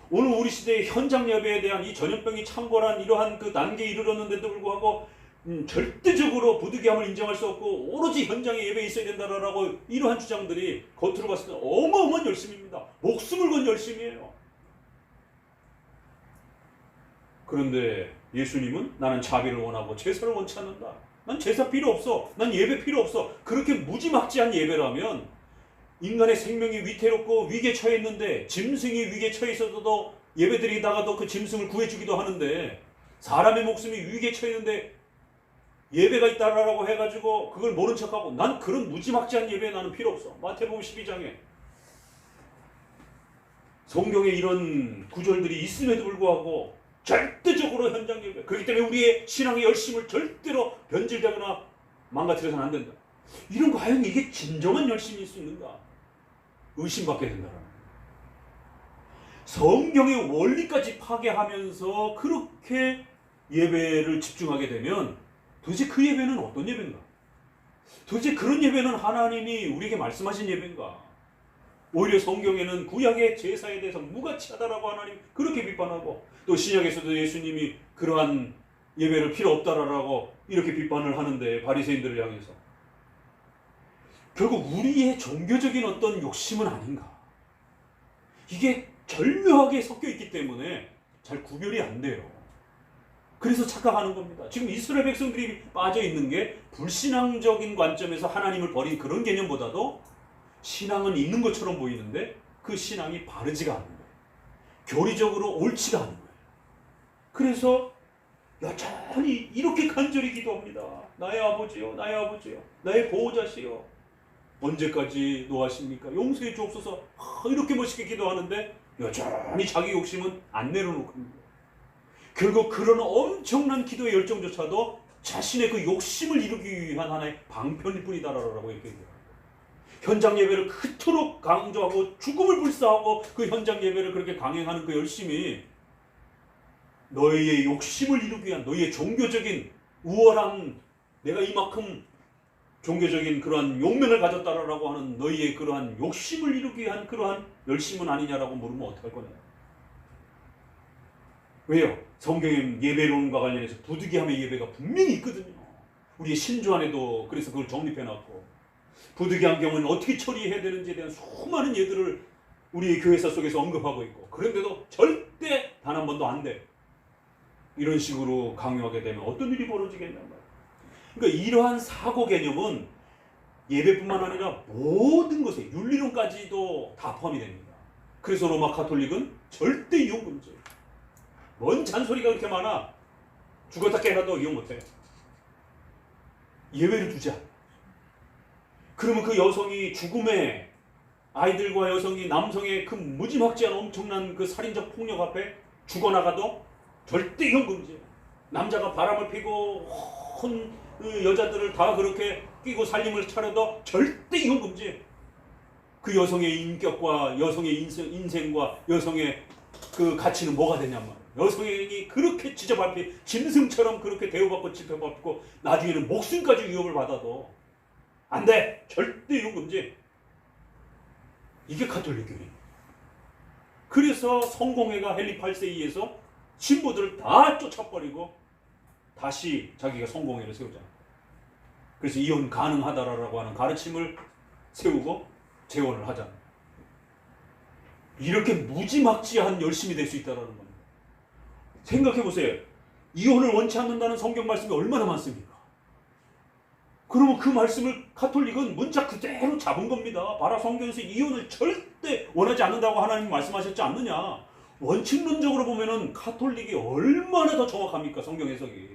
오늘 우리 시대의 현장 예배에 대한 이 전염병이 창궐한 이러한 그 단계에 이르렀는데도 불구하고 절대적으로 부득이함을 인정할 수 없고 오로지 현장에 예배에 있어야 된다라고 이러한 주장들이 겉으로 봤을 때 어마어마한 열심입니다. 목숨을 건 열심이에요. 그런데 예수님은 나는 자비를 원하고 제사를 원치 않는다. 난 제사 필요 없어. 난 예배 필요 없어. 그렇게 무지막지한 예배라면 인간의 생명이 위태롭고 위기에 처해 있는데 짐승이 위기에 처해 있어도 예배드리다가도 그 짐승을 구해주기도 하는데 사람의 목숨이 위기에 처해 있는데 예배가 있다라고 해가지고 그걸 모른 척하고 난 그런 무지막지한 예배 나는 필요 없어. 마태복음 12장에 성경에 이런 구절들이 있음에도 불구하고 절대적으로 현장 예배. 그렇기 때문에 우리의 신앙의 열심을 절대로 변질되거나 망가뜨려서는 안 된다. 이런 거 과연 이게 진정한 열심일 수 있는가? 의심받게 된다는 거예요. 성경의 원리까지 파괴하면서 그렇게 예배를 집중하게 되면 도대체 그 예배는 어떤 예배인가? 도대체 그런 예배는 하나님이 우리에게 말씀하신 예배인가? 오히려 성경에는 구약의 제사에 대해서 무가치하다라고 하나님 그렇게 비판하고 또 신약에서도 예수님이 그러한 예배를 필요 없다라고 이렇게 비판을 하는데 바리새인들을 향해서 결국 우리의 종교적인 어떤 욕심은 아닌가? 이게 절묘하게 섞여 있기 때문에 잘 구별이 안 돼요. 그래서 착각하는 겁니다. 지금 이스라엘 백성들이 빠져 있는 게 불신앙적인 관점에서 하나님을 버린 그런 개념보다도 신앙은 있는 것처럼 보이는데 그 신앙이 바르지가 않은 거예요. 교리적으로 옳지가 않은 거예요. 그래서 여전히 이렇게 간절히 기도합니다. 나의 아버지요, 나의 아버지요, 나의 보호자시요. 언제까지 노하십니까? 용서해 주옵소서. 이렇게 멋있게 기도하는데 여전히 자기 욕심은 안 내려놓고 있는 거예요. 결국 그런 엄청난 기도의 열정조차도 자신의 그 욕심을 이루기 위한 하나의 방편일 뿐이다라고 이렇게 얘기합니다. 현장 예배를 그토록 강조하고 죽음을 불사하고 그 현장 예배를 그렇게 강행하는 그 열심이 너희의 욕심을 이루기 위한 너희의 종교적인 우월한 내가 이만큼 종교적인 그러한 용맹을 가졌다라고 하는 너희의 그러한 욕심을 이루기 위한 그러한 열심은 아니냐라고 물으면 어떡할 거냐? 왜요? 성경의 예배론과 관련해서 부득이함의 예배가 분명히 있거든요. 우리의 신조 안에도 그래서 그걸 정립해놨고 부득이한 경우는 어떻게 처리해야 되는지에 대한 수많은 예들을 우리의 교회사 속에서 언급하고 있고 그런데도 절대 단 한 번도 안 돼. 이런 식으로 강요하게 되면 어떤 일이 벌어지겠냔 말이에요. 그러니까 이러한 사고 개념은 예배뿐만 아니라 모든 것에 윤리론까지도 다 포함이 됩니다. 그래서 로마 가톨릭은 절대 이용 금지. 뭔 잔소리가 그렇게 많아. 죽었다 깨어나도 이용 못해. 예외를 두자. 그러면 그 여성이 죽음에 아이들과 여성이 남성의 그 무지막지한 엄청난 그 살인적 폭력 앞에 죽어나가도 절대 이용 금지. 남자가 바람을 피고 그 여자들을 다 그렇게 끼고 살림을 차려도 절대 이혼 금지. 그 여성의 인격과 여성의 인생과 여성의 그 가치는 뭐가 되냐면, 여성이 그렇게 지저밟히 짐승처럼 그렇게 대우받고 지켜받고 나중에는 목숨까지 위협을 받아도 안 돼. 절대 이혼 금지. 이게 가톨릭 교리. 그래서 성공회가 헨리 8세에서 신부들을 다 쫓아버리고 다시 자기가 성공회를 세우잖아. 그래서 이혼 가능하다라고 하는 가르침을 세우고 재혼을 하잖아. 이렇게 무지막지한 열심이 될 수 있다는 겁니다. 생각해 보세요. 이혼을 원치 않는다는 성경 말씀이 얼마나 많습니까? 그러면 그 말씀을 가톨릭은 문자 그대로 잡은 겁니다. 봐라, 성경에서 이혼을 절대 원하지 않는다고 하나님이 말씀하셨지 않느냐. 원칙론적으로 보면은 가톨릭이 얼마나 더 정확합니까? 성경 해석이.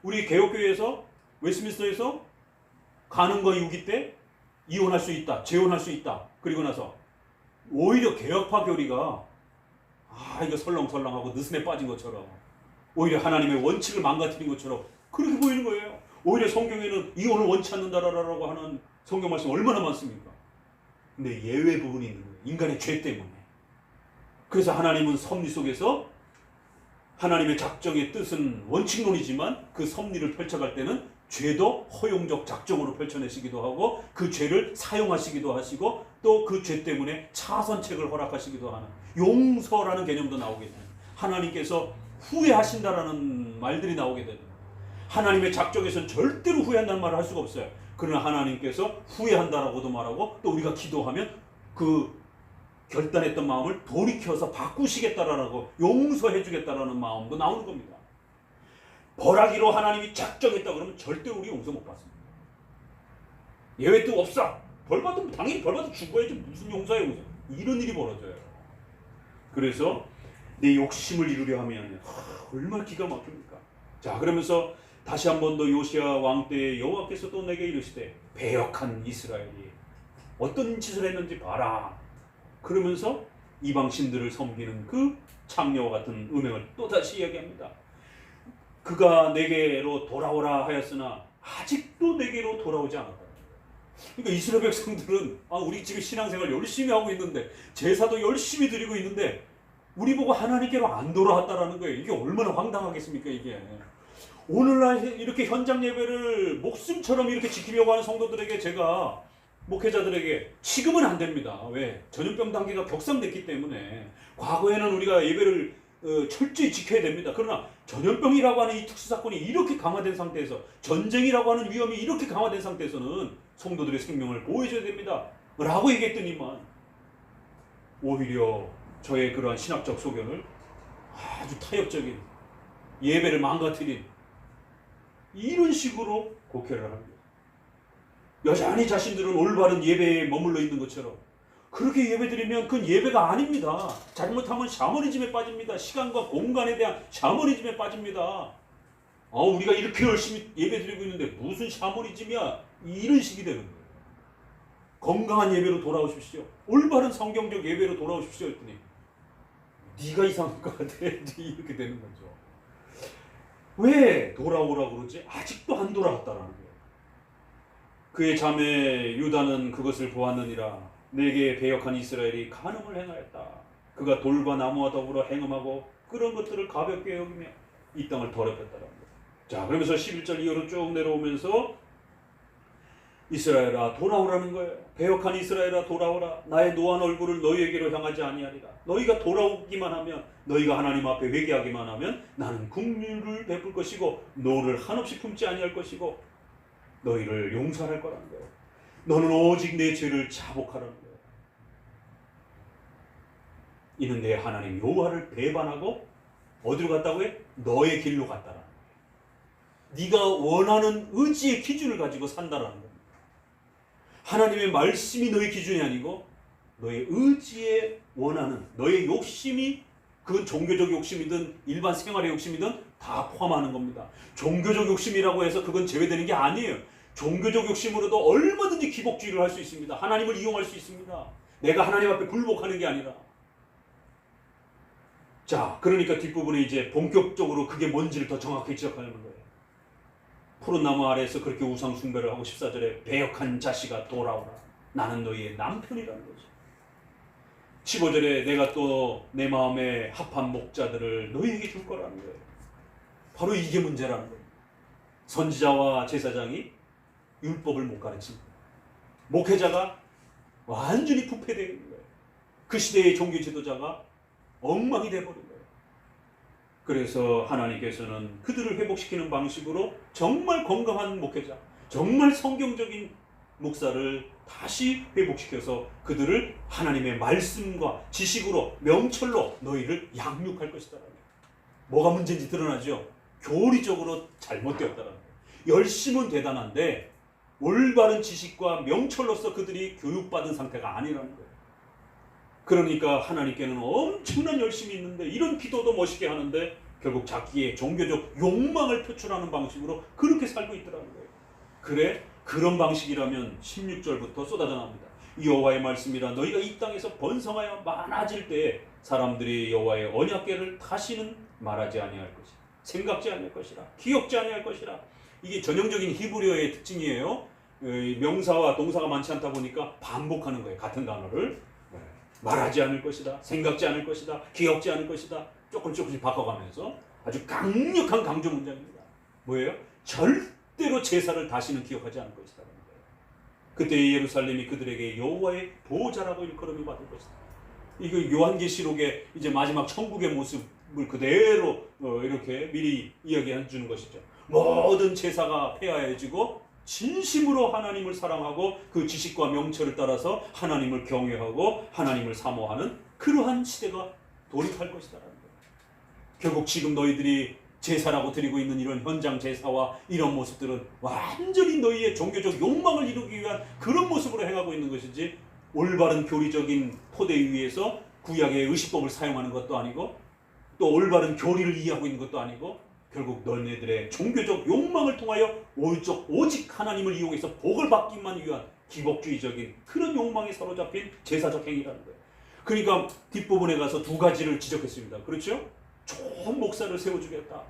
우리 개혁교회에서 웨스트민스터에서 가늠과 유기 때 이혼할 수 있다, 재혼할 수 있다. 그리고 나서 오히려 개혁파 교리가 이거 설렁설렁하고 느슨에 빠진 것처럼, 오히려 하나님의 원칙을 망가뜨린 것처럼 그렇게 보이는 거예요. 오히려 성경에는 이혼을 원치 않는다라고 하는 성경 말씀 얼마나 많습니까? 근데 예외 부분이 있는 거예요. 인간의 죄 때문에. 그래서 하나님은 섭리 속에서 하나님의 작정의 뜻은 원칙론이지만 그 섭리를 펼쳐갈 때는 죄도 허용적 작정으로 펼쳐내시기도 하고 그 죄를 사용하시기도 하시고 또 그 죄 때문에 차선책을 허락하시기도 하는 용서라는 개념도 나오게 됩니다. 하나님께서 후회하신다라는 말들이 나오게 됩니다. 하나님의 작정에서는 절대로 후회한다는 말을 할 수가 없어요. 그러나 하나님께서 후회한다라고도 말하고 또 우리가 기도하면 그 결단했던 마음을 돌이켜서 바꾸시겠다라고 용서해 주겠다라는 마음도 나오는 겁니다. 벌하기로 하나님이 작정했다 그러면 절대 우리 용서 못 받습니다. 예외도 없어. 벌받으면 당연히 벌받아 죽어야지. 무슨 용서예요, 용서. 이런 일이 벌어져요. 그래서 내 욕심을 이루려 하면 얼마나 기가 막힙니까? 자, 그러면서 다시 한 번 더 요시야 왕 때에 여호와께서 또 내게 이르시되 배역한 이스라엘이 어떤 짓을 했는지 봐라. 그러면서 이방 신들을 섬기는 그 창녀와 같은 음행을 또 다시 이야기합니다. 그가 내게로 돌아오라 하였으나 아직도 내게로 돌아오지 않았다. 그러니까 이스라엘 백성들은 우리 지금 신앙생활 열심히 하고 있는데 제사도 열심히 드리고 있는데 우리 보고 하나님께로 안 돌아왔다라는 거예요. 이게 얼마나 황당하겠습니까, 이게. 오늘날 이렇게 현장 예배를 목숨처럼 이렇게 지키려고 하는 성도들에게 제가 목회자들에게 지금은 안 됩니다. 왜? 전염병 단계가 격상됐기 때문에. 과거에는 우리가 예배를 철저히 지켜야 됩니다. 그러나 전염병이라고 하는 이 특수사건이 이렇게 강화된 상태에서, 전쟁이라고 하는 위험이 이렇게 강화된 상태에서는 성도들의 생명을 보호해줘야 됩니다 라고 얘기했더니만 오히려 저의 그러한 신학적 소견을 아주 타협적인, 예배를 망가뜨린 이런 식으로 곡해를 합니다. 여전히 자신들은 올바른 예배에 머물러 있는 것처럼 그렇게 예배드리면 그건 예배가 아닙니다. 잘못하면 샤머니즘에 빠집니다. 시간과 공간에 대한 샤머니즘에 빠집니다. 우리가 이렇게 열심히 예배드리고 있는데 무슨 샤머니즘이야, 이런 식이 되는 거예요. 건강한 예배로 돌아오십시오. 올바른 성경적 예배로 돌아오십시오 했더니 네가 이상한 것 같아 이렇게 되는 거죠. 왜 돌아오라고 그러지? 아직도 안 돌아왔다라는 거예요. 그의 자매 유다는 그것을 보았느니라. 내게 배역한 이스라엘이 간음을 행하였다. 그가 돌과 나무와 더불어 행음하고 그런 것들을 가볍게 여기며 이 땅을 더럽혔다라는 거예요. 자, 그러면서 11절 이후로 쭉 내려오면서 이스라엘아 돌아오라는 거예요. 배역한 이스라엘아 돌아오라. 나의 노한 얼굴을 너희에게로 향하지 아니하리라. 너희가 돌아오기만 하면, 너희가 하나님 앞에 회개하기만 하면 나는 긍휼을 베풀 것이고 노를 한없이 품지 아니할 것이고 너희를 용서할 거라는 거예요. 너는 오직 내 죄를 자복하라는 거예요. 이는 내 하나님 여호와를 배반하고 어디로 갔다고 해? 너의 길로 갔다라는 거예요. 네가 원하는 의지의 기준을 가지고 산다라는 거예요. 하나님의 말씀이 너의 기준이 아니고 너의 의지에 원하는, 너의 욕심이, 그건 종교적 욕심이든 일반 생활의 욕심이든 다 포함하는 겁니다. 종교적 욕심이라고 해서 그건 제외되는 게 아니에요. 종교적 욕심으로도 얼마든지 기복주의를 할 수 있습니다. 하나님을 이용할 수 있습니다. 내가 하나님 앞에 굴복하는 게 아니라. 자, 그러니까 뒷부분에 이제 본격적으로 그게 뭔지를 더 정확히 지적하는 거예요. 푸른 나무 아래에서 그렇게 우상 숭배를 하고 14절에 배역한 자식아 돌아오라. 나는 너희의 남편이라는 거죠. 15절에 내가 또 내 마음에 합한 목자들을 너희에게 줄 거라는 거예요. 바로 이게 문제라는 거예요. 선지자와 제사장이 율법을 못 가르칩니다. 목회자가 완전히 부패되어 있는 거예요. 그 시대의 종교 지도자가 엉망이 되어버린 거예요. 그래서 하나님께서는 그들을 회복시키는 방식으로 정말 건강한 목회자, 정말 성경적인 목사를 다시 회복시켜서 그들을 하나님의 말씀과 지식으로 명철로 너희를 양육할 것이다. 뭐가 문제인지 드러나죠. 교리적으로 잘못되었다는 거예요. 열심은 대단한데 올바른 지식과 명철로서 그들이 교육받은 상태가 아니라는 거예요. 그러니까 하나님께는 엄청난 열심이 있는데 이런 기도도 멋있게 하는데 결국 자기의 종교적 욕망을 표출하는 방식으로 그렇게 살고 있더라는 거예요. 그래? 그런 방식이라면 16절부터 쏟아져 나옵니다. 여호와의 말씀이라 너희가 이 땅에서 번성하여 많아질 때에 사람들이 여호와의 언약궤를 다시는 말하지 아니할 것이라, 생각지 아니할 것이라, 기억지 아니할 것이라. 이게 전형적인 히브리어의 특징이에요. 명사와 동사가 많지 않다 보니까 반복하는 거예요. 같은 단어를 말하지 않을 것이다, 생각지 않을 것이다, 기억지 않을 것이다. 조금씩 바꿔가면서 아주 강력한 강조 문장입니다. 뭐예요? 절대로 제사를 다시는 기억하지 않을 것이다. 그때 예루살렘이 그들에게 여호와의 보좌라고 일컬음을 받을 것이다. 이거 요한계시록의 이제 마지막 천국의 모습을 그대로 이렇게 미리 이야기해 주는 것이죠. 모든 제사가 폐하해지고 진심으로 하나님을 사랑하고 그 지식과 명철을 따라서 하나님을 경외하고 하나님을 사모하는 그러한 시대가 돌입할 것이다라는 거예요. 결국 지금 너희들이 제사라고 드리고 있는 이런 현장 제사와 이런 모습들은 완전히 너희의 종교적 욕망을 이루기 위한 그런 모습으로 행하고 있는 것이지 올바른 교리적인 토대 위에서 구약의 의식법을 사용하는 것도 아니고 또 올바른 교리를 이해하고 있는 것도 아니고 결국 너희들의 종교적 욕망을 통하여 오직 하나님을 이용해서 복을 받기만 위한 기복주의적인 그런 욕망에 사로잡힌 제사적 행위라는 거예요. 그러니까 뒷부분에 가서 두 가지를 지적했습니다. 그렇죠? 좋은 목사를 세워주겠다.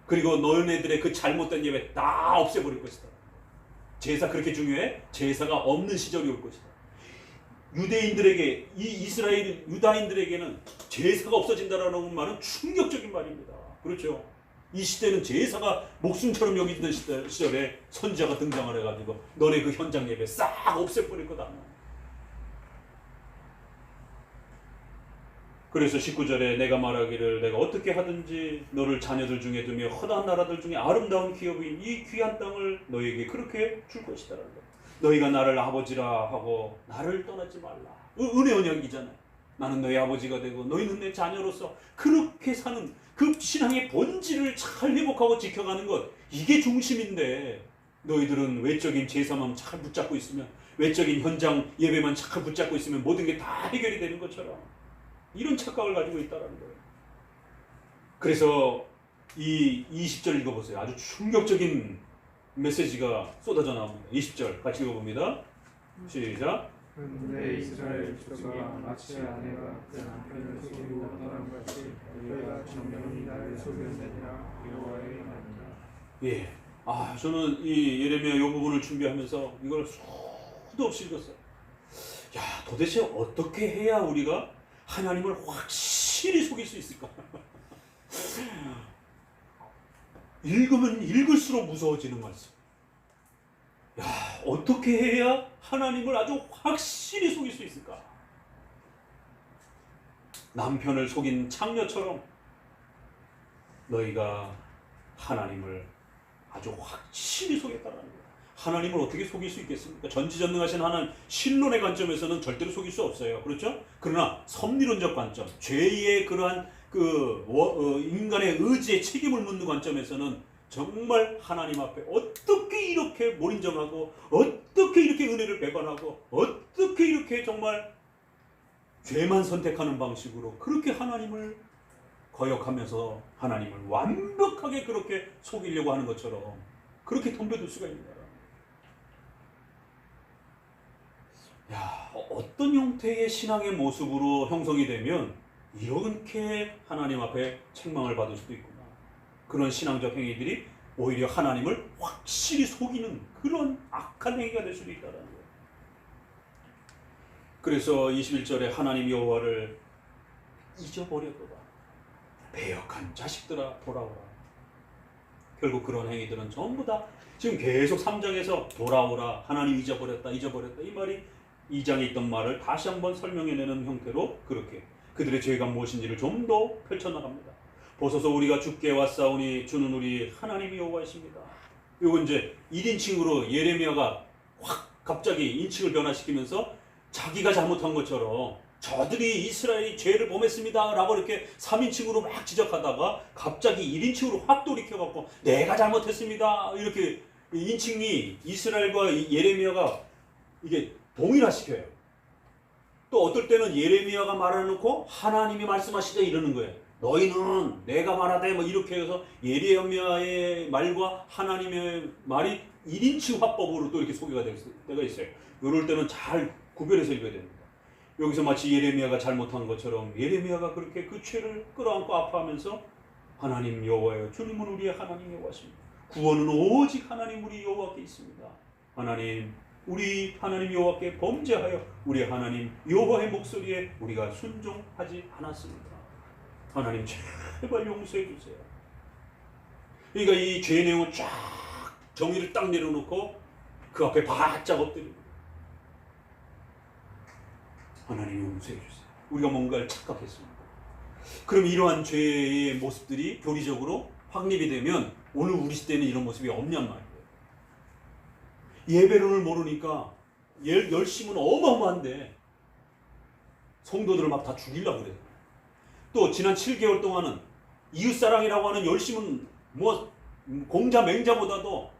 그리고 너희들의 그 잘못된 예배 다 없애버릴 것이다. 제사 그렇게 중요해? 제사가 없는 시절이 올 것이다. 유대인들에게, 이스라엘 유다인들에게는 제사가 없어진다라는 말은 충격적인 말입니다. 그렇죠? 이 시대는 제사가 목숨처럼 여기던 시절에 선지자가 등장을 해가지고 너네 그 현장 예배 싹 없애버릴 거다. 그래서 19절에 내가 말하기를 내가 어떻게 하든지 너를 자녀들 중에 두며 허다한 나라들 중에 아름다운 기업인 이 귀한 땅을 너에게 그렇게 줄 것이다라는 거예요. 너희가 나를 아버지라 하고 나를 떠나지 말라. 은혜 언약이잖아요. 나는 너희 아버지가 되고 너희는 내 자녀로서 그렇게 사는 그 신앙의 본질을 잘 회복하고 지켜가는 것, 이게 중심인데 너희들은 외적인 제사만 잘 붙잡고 있으면, 외적인 현장 예배만 잘 붙잡고 있으면 모든 게 다 해결이 되는 것처럼 이런 착각을 가지고 있다는 거예요. 그래서 이 20절 읽어보세요. 아주 충격적인 메시지가 쏟아져 나옵니다. 20절 같이 읽어봅니다. 시작. 그런데 이스라엘 족속아 마치 아내가 그 남편을 속이고 떠난 것이 너희가 정령이 나를 속였느니라 여호와의 말이라. 예. 저는 이 예레미야 이 부분을 준비하면서 이걸 수도 없이 읽었어요. 야, 도대체 어떻게 해야 우리가 하나님을 확실히 속일 수 있을까? 읽으면 읽을수록 무서워지는 말씀. 야, 어떻게 해야 하나님을 아주 확실히 속일 수 있을까? 남편을 속인 창녀처럼 너희가 하나님을 아주 확실히 속였다는 거예요. 하나님을 어떻게 속일 수 있겠습니까? 전지전능하신 하나님, 신론의 관점에서는 절대로 속일 수 없어요. 그렇죠? 그러나 섭리론적 관점, 죄의 그러한 인간의 의지에 책임을 묻는 관점에서는 정말 하나님 앞에 어떻게 이렇게 몰인정하고 어떻게 이렇게 은혜를 배반하고 어떻게 이렇게 정말 죄만 선택하는 방식으로 그렇게 하나님을 거역하면서 하나님을 완벽하게 그렇게 속이려고 하는 것처럼 그렇게 덤벼들 수가 있는 거야. 야, 어떤 형태의 신앙의 모습으로 형성이 되면 이렇게 하나님 앞에 책망을 받을 수도 있구나. 그런 신앙적 행위들이 오히려 하나님을 확실히 속이는 그런 악한 행위가 될 수도 있다는 거예요. 그래서 21절에 하나님 여호와를 잊어버렸도다. 배역한 자식들아 돌아오라. 결국 그런 행위들은 전부 다 지금 계속 3장에서 돌아오라, 하나님 잊어버렸다 이 말이 2장에 있던 말을 다시 한번 설명해내는 형태로 그렇게 그들의 죄가 무엇인지를 좀 더 펼쳐나갑니다. 보소서 우리가 주께 왔사오니 주는 우리 하나님이 여호와이십니다. 이거 이제 1인칭으로 예레미야가 확 갑자기 인칭을 변화시키면서 자기가 잘못한 것처럼 저들이 이스라엘이 죄를 범했습니다 라고 이렇게 3인칭으로 막 지적하다가 갑자기 1인칭으로 확 돌이켜갖고 내가 잘못했습니다 이렇게 인칭이 이스라엘과 예레미야가 이게 동일화시켜요. 또 어떨 때는 예레미야가 말해놓고 하나님이 말씀하시자 이러는 거예요. 너희는 내가 말하되 뭐 이렇게 해서 예레미야의 말과 하나님의 말이 1인칭 화법으로 또 이렇게 소개가 될 때가 있어요. 이럴 때는 잘 구별해서 읽어야 됩니다. 여기서 마치 예레미야가 잘못한 것처럼 예레미야가 그렇게 그 죄를 끌어안고 아파하면서 하나님 여호와여 주님은 우리의 하나님 여호와십니다. 구원은 오직 하나님 우리 여호와께 있습니다. 하나님 우리 하나님 여호와께 범죄하여 우리 하나님 여호와의 목소리에 우리가 순종하지 않았습니다. 하나님 제발 용서해 주세요. 그러니까 이 죄의 내용을 쫙 정의를 딱 내려놓고 그 앞에 바짝 엎드리고 하나님 용서해 주세요. 우리가 뭔가를 착각했습니다. 그럼 이러한 죄의 모습들이 교리적으로 확립이 되면 오늘 우리 시대에는 이런 모습이 없냔 말이에요. 예배론을 모르니까 열심은 어마어마한데 성도들을 막 다 죽이려고 그래요. 또 지난 7개월 동안은 이웃사랑이라고 하는 열심은 뭐 공자 맹자보다도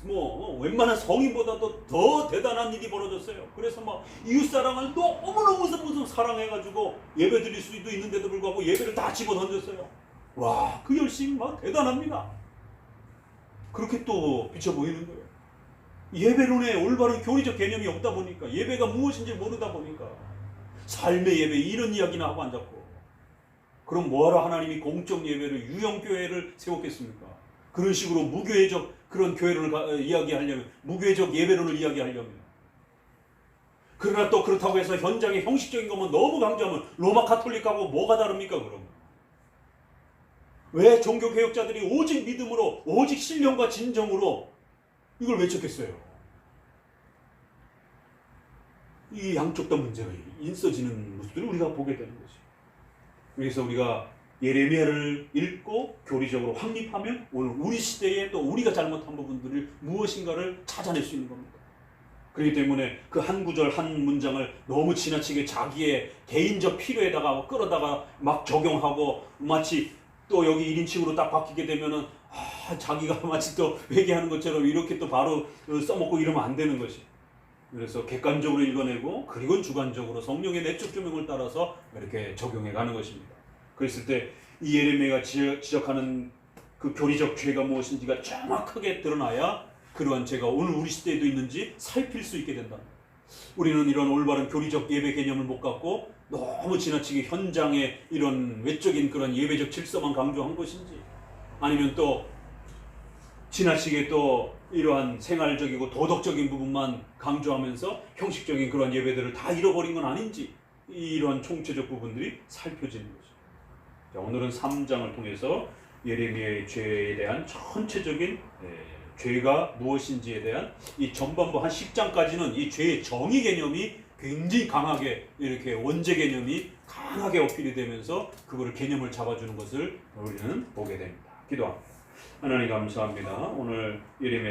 뭐 웬만한 성인보다도 더 대단한 일이 벌어졌어요. 그래서 막 이웃사랑을 너무너무 사랑해가지고 예배 드릴 수도 있는데도 불구하고 예배를 다 집어던졌어요. 와, 그 열심이 막 대단합니다. 그렇게 또 비춰 보이는 거예요. 예배론에 올바른 교리적 개념이 없다 보니까 예배가 무엇인지 모르다 보니까 삶의 예배 이런 이야기나 하고 앉았고 그럼 뭐하러 하나님이 공적 예배를 유형교회를 세웠겠습니까? 그런 식으로 무교회적 그런 교회론을 이야기하려면 무교회적 예배론을 이야기하려면 그러나 또 그렇다고 해서 현장의 형식적인 것만 너무 강조하면 로마 카톨릭하고 뭐가 다릅니까 그럼? 왜 종교개혁자들이 오직 믿음으로 오직 신령과 진정으로 이걸 외쳤겠어요? 이 양쪽 다 문제가 있어지는 모습들을 우리가 보게 되는 것이죠. 그래서 우리가 예레미야를 읽고 교리적으로 확립하면 오늘 우리 시대에 또 우리가 잘못한 부분들을 무엇인가를 찾아낼 수 있는 겁니다. 그렇기 때문에 그 한 구절 한 문장을 너무 지나치게 자기의 개인적 필요에다가 끌어다가 막 적용하고 마치 또 여기 1인칭으로 딱 바뀌게 되면은 자기가 마치 또 회개하는 것처럼 이렇게 또 바로 써먹고 이러면 안 되는 것이. 그래서 객관적으로 읽어내고 그리고 주관적으로 성령의 내적 조명을 따라서 이렇게 적용해 가는 것입니다. 그랬을 때 이 예레미야가 지적하는 그 교리적 죄가 무엇인지가 정확하게 드러나야 그러한 죄가 오늘 우리 시대에도 있는지 살필 수 있게 된다. 우리는 이런 올바른 교리적 예배 개념을 못 갖고 너무 지나치게 현장의 이런 외적인 그런 예배적 질서만 강조한 것인지 아니면 또 지나치게 또 이러한 생활적이고 도덕적인 부분만 강조하면서 형식적인 그런 예배들을 다 잃어버린 건 아닌지 이러한 총체적 부분들이 살펴지는 거죠. 자, 오늘은 3장을 통해서 예레미야의 죄에 대한 전체적인 죄가 무엇인지에 대한 이 전반부 한 10장까지는 이 죄의 정의 개념이 굉장히 강하게 이렇게 원죄 개념이 강하게 어필이 되면서 그거를 개념을 잡아주는 것을 우리는 보게 됩니다. 기도합니다. 하나님 감사합니다. 오늘 예레미야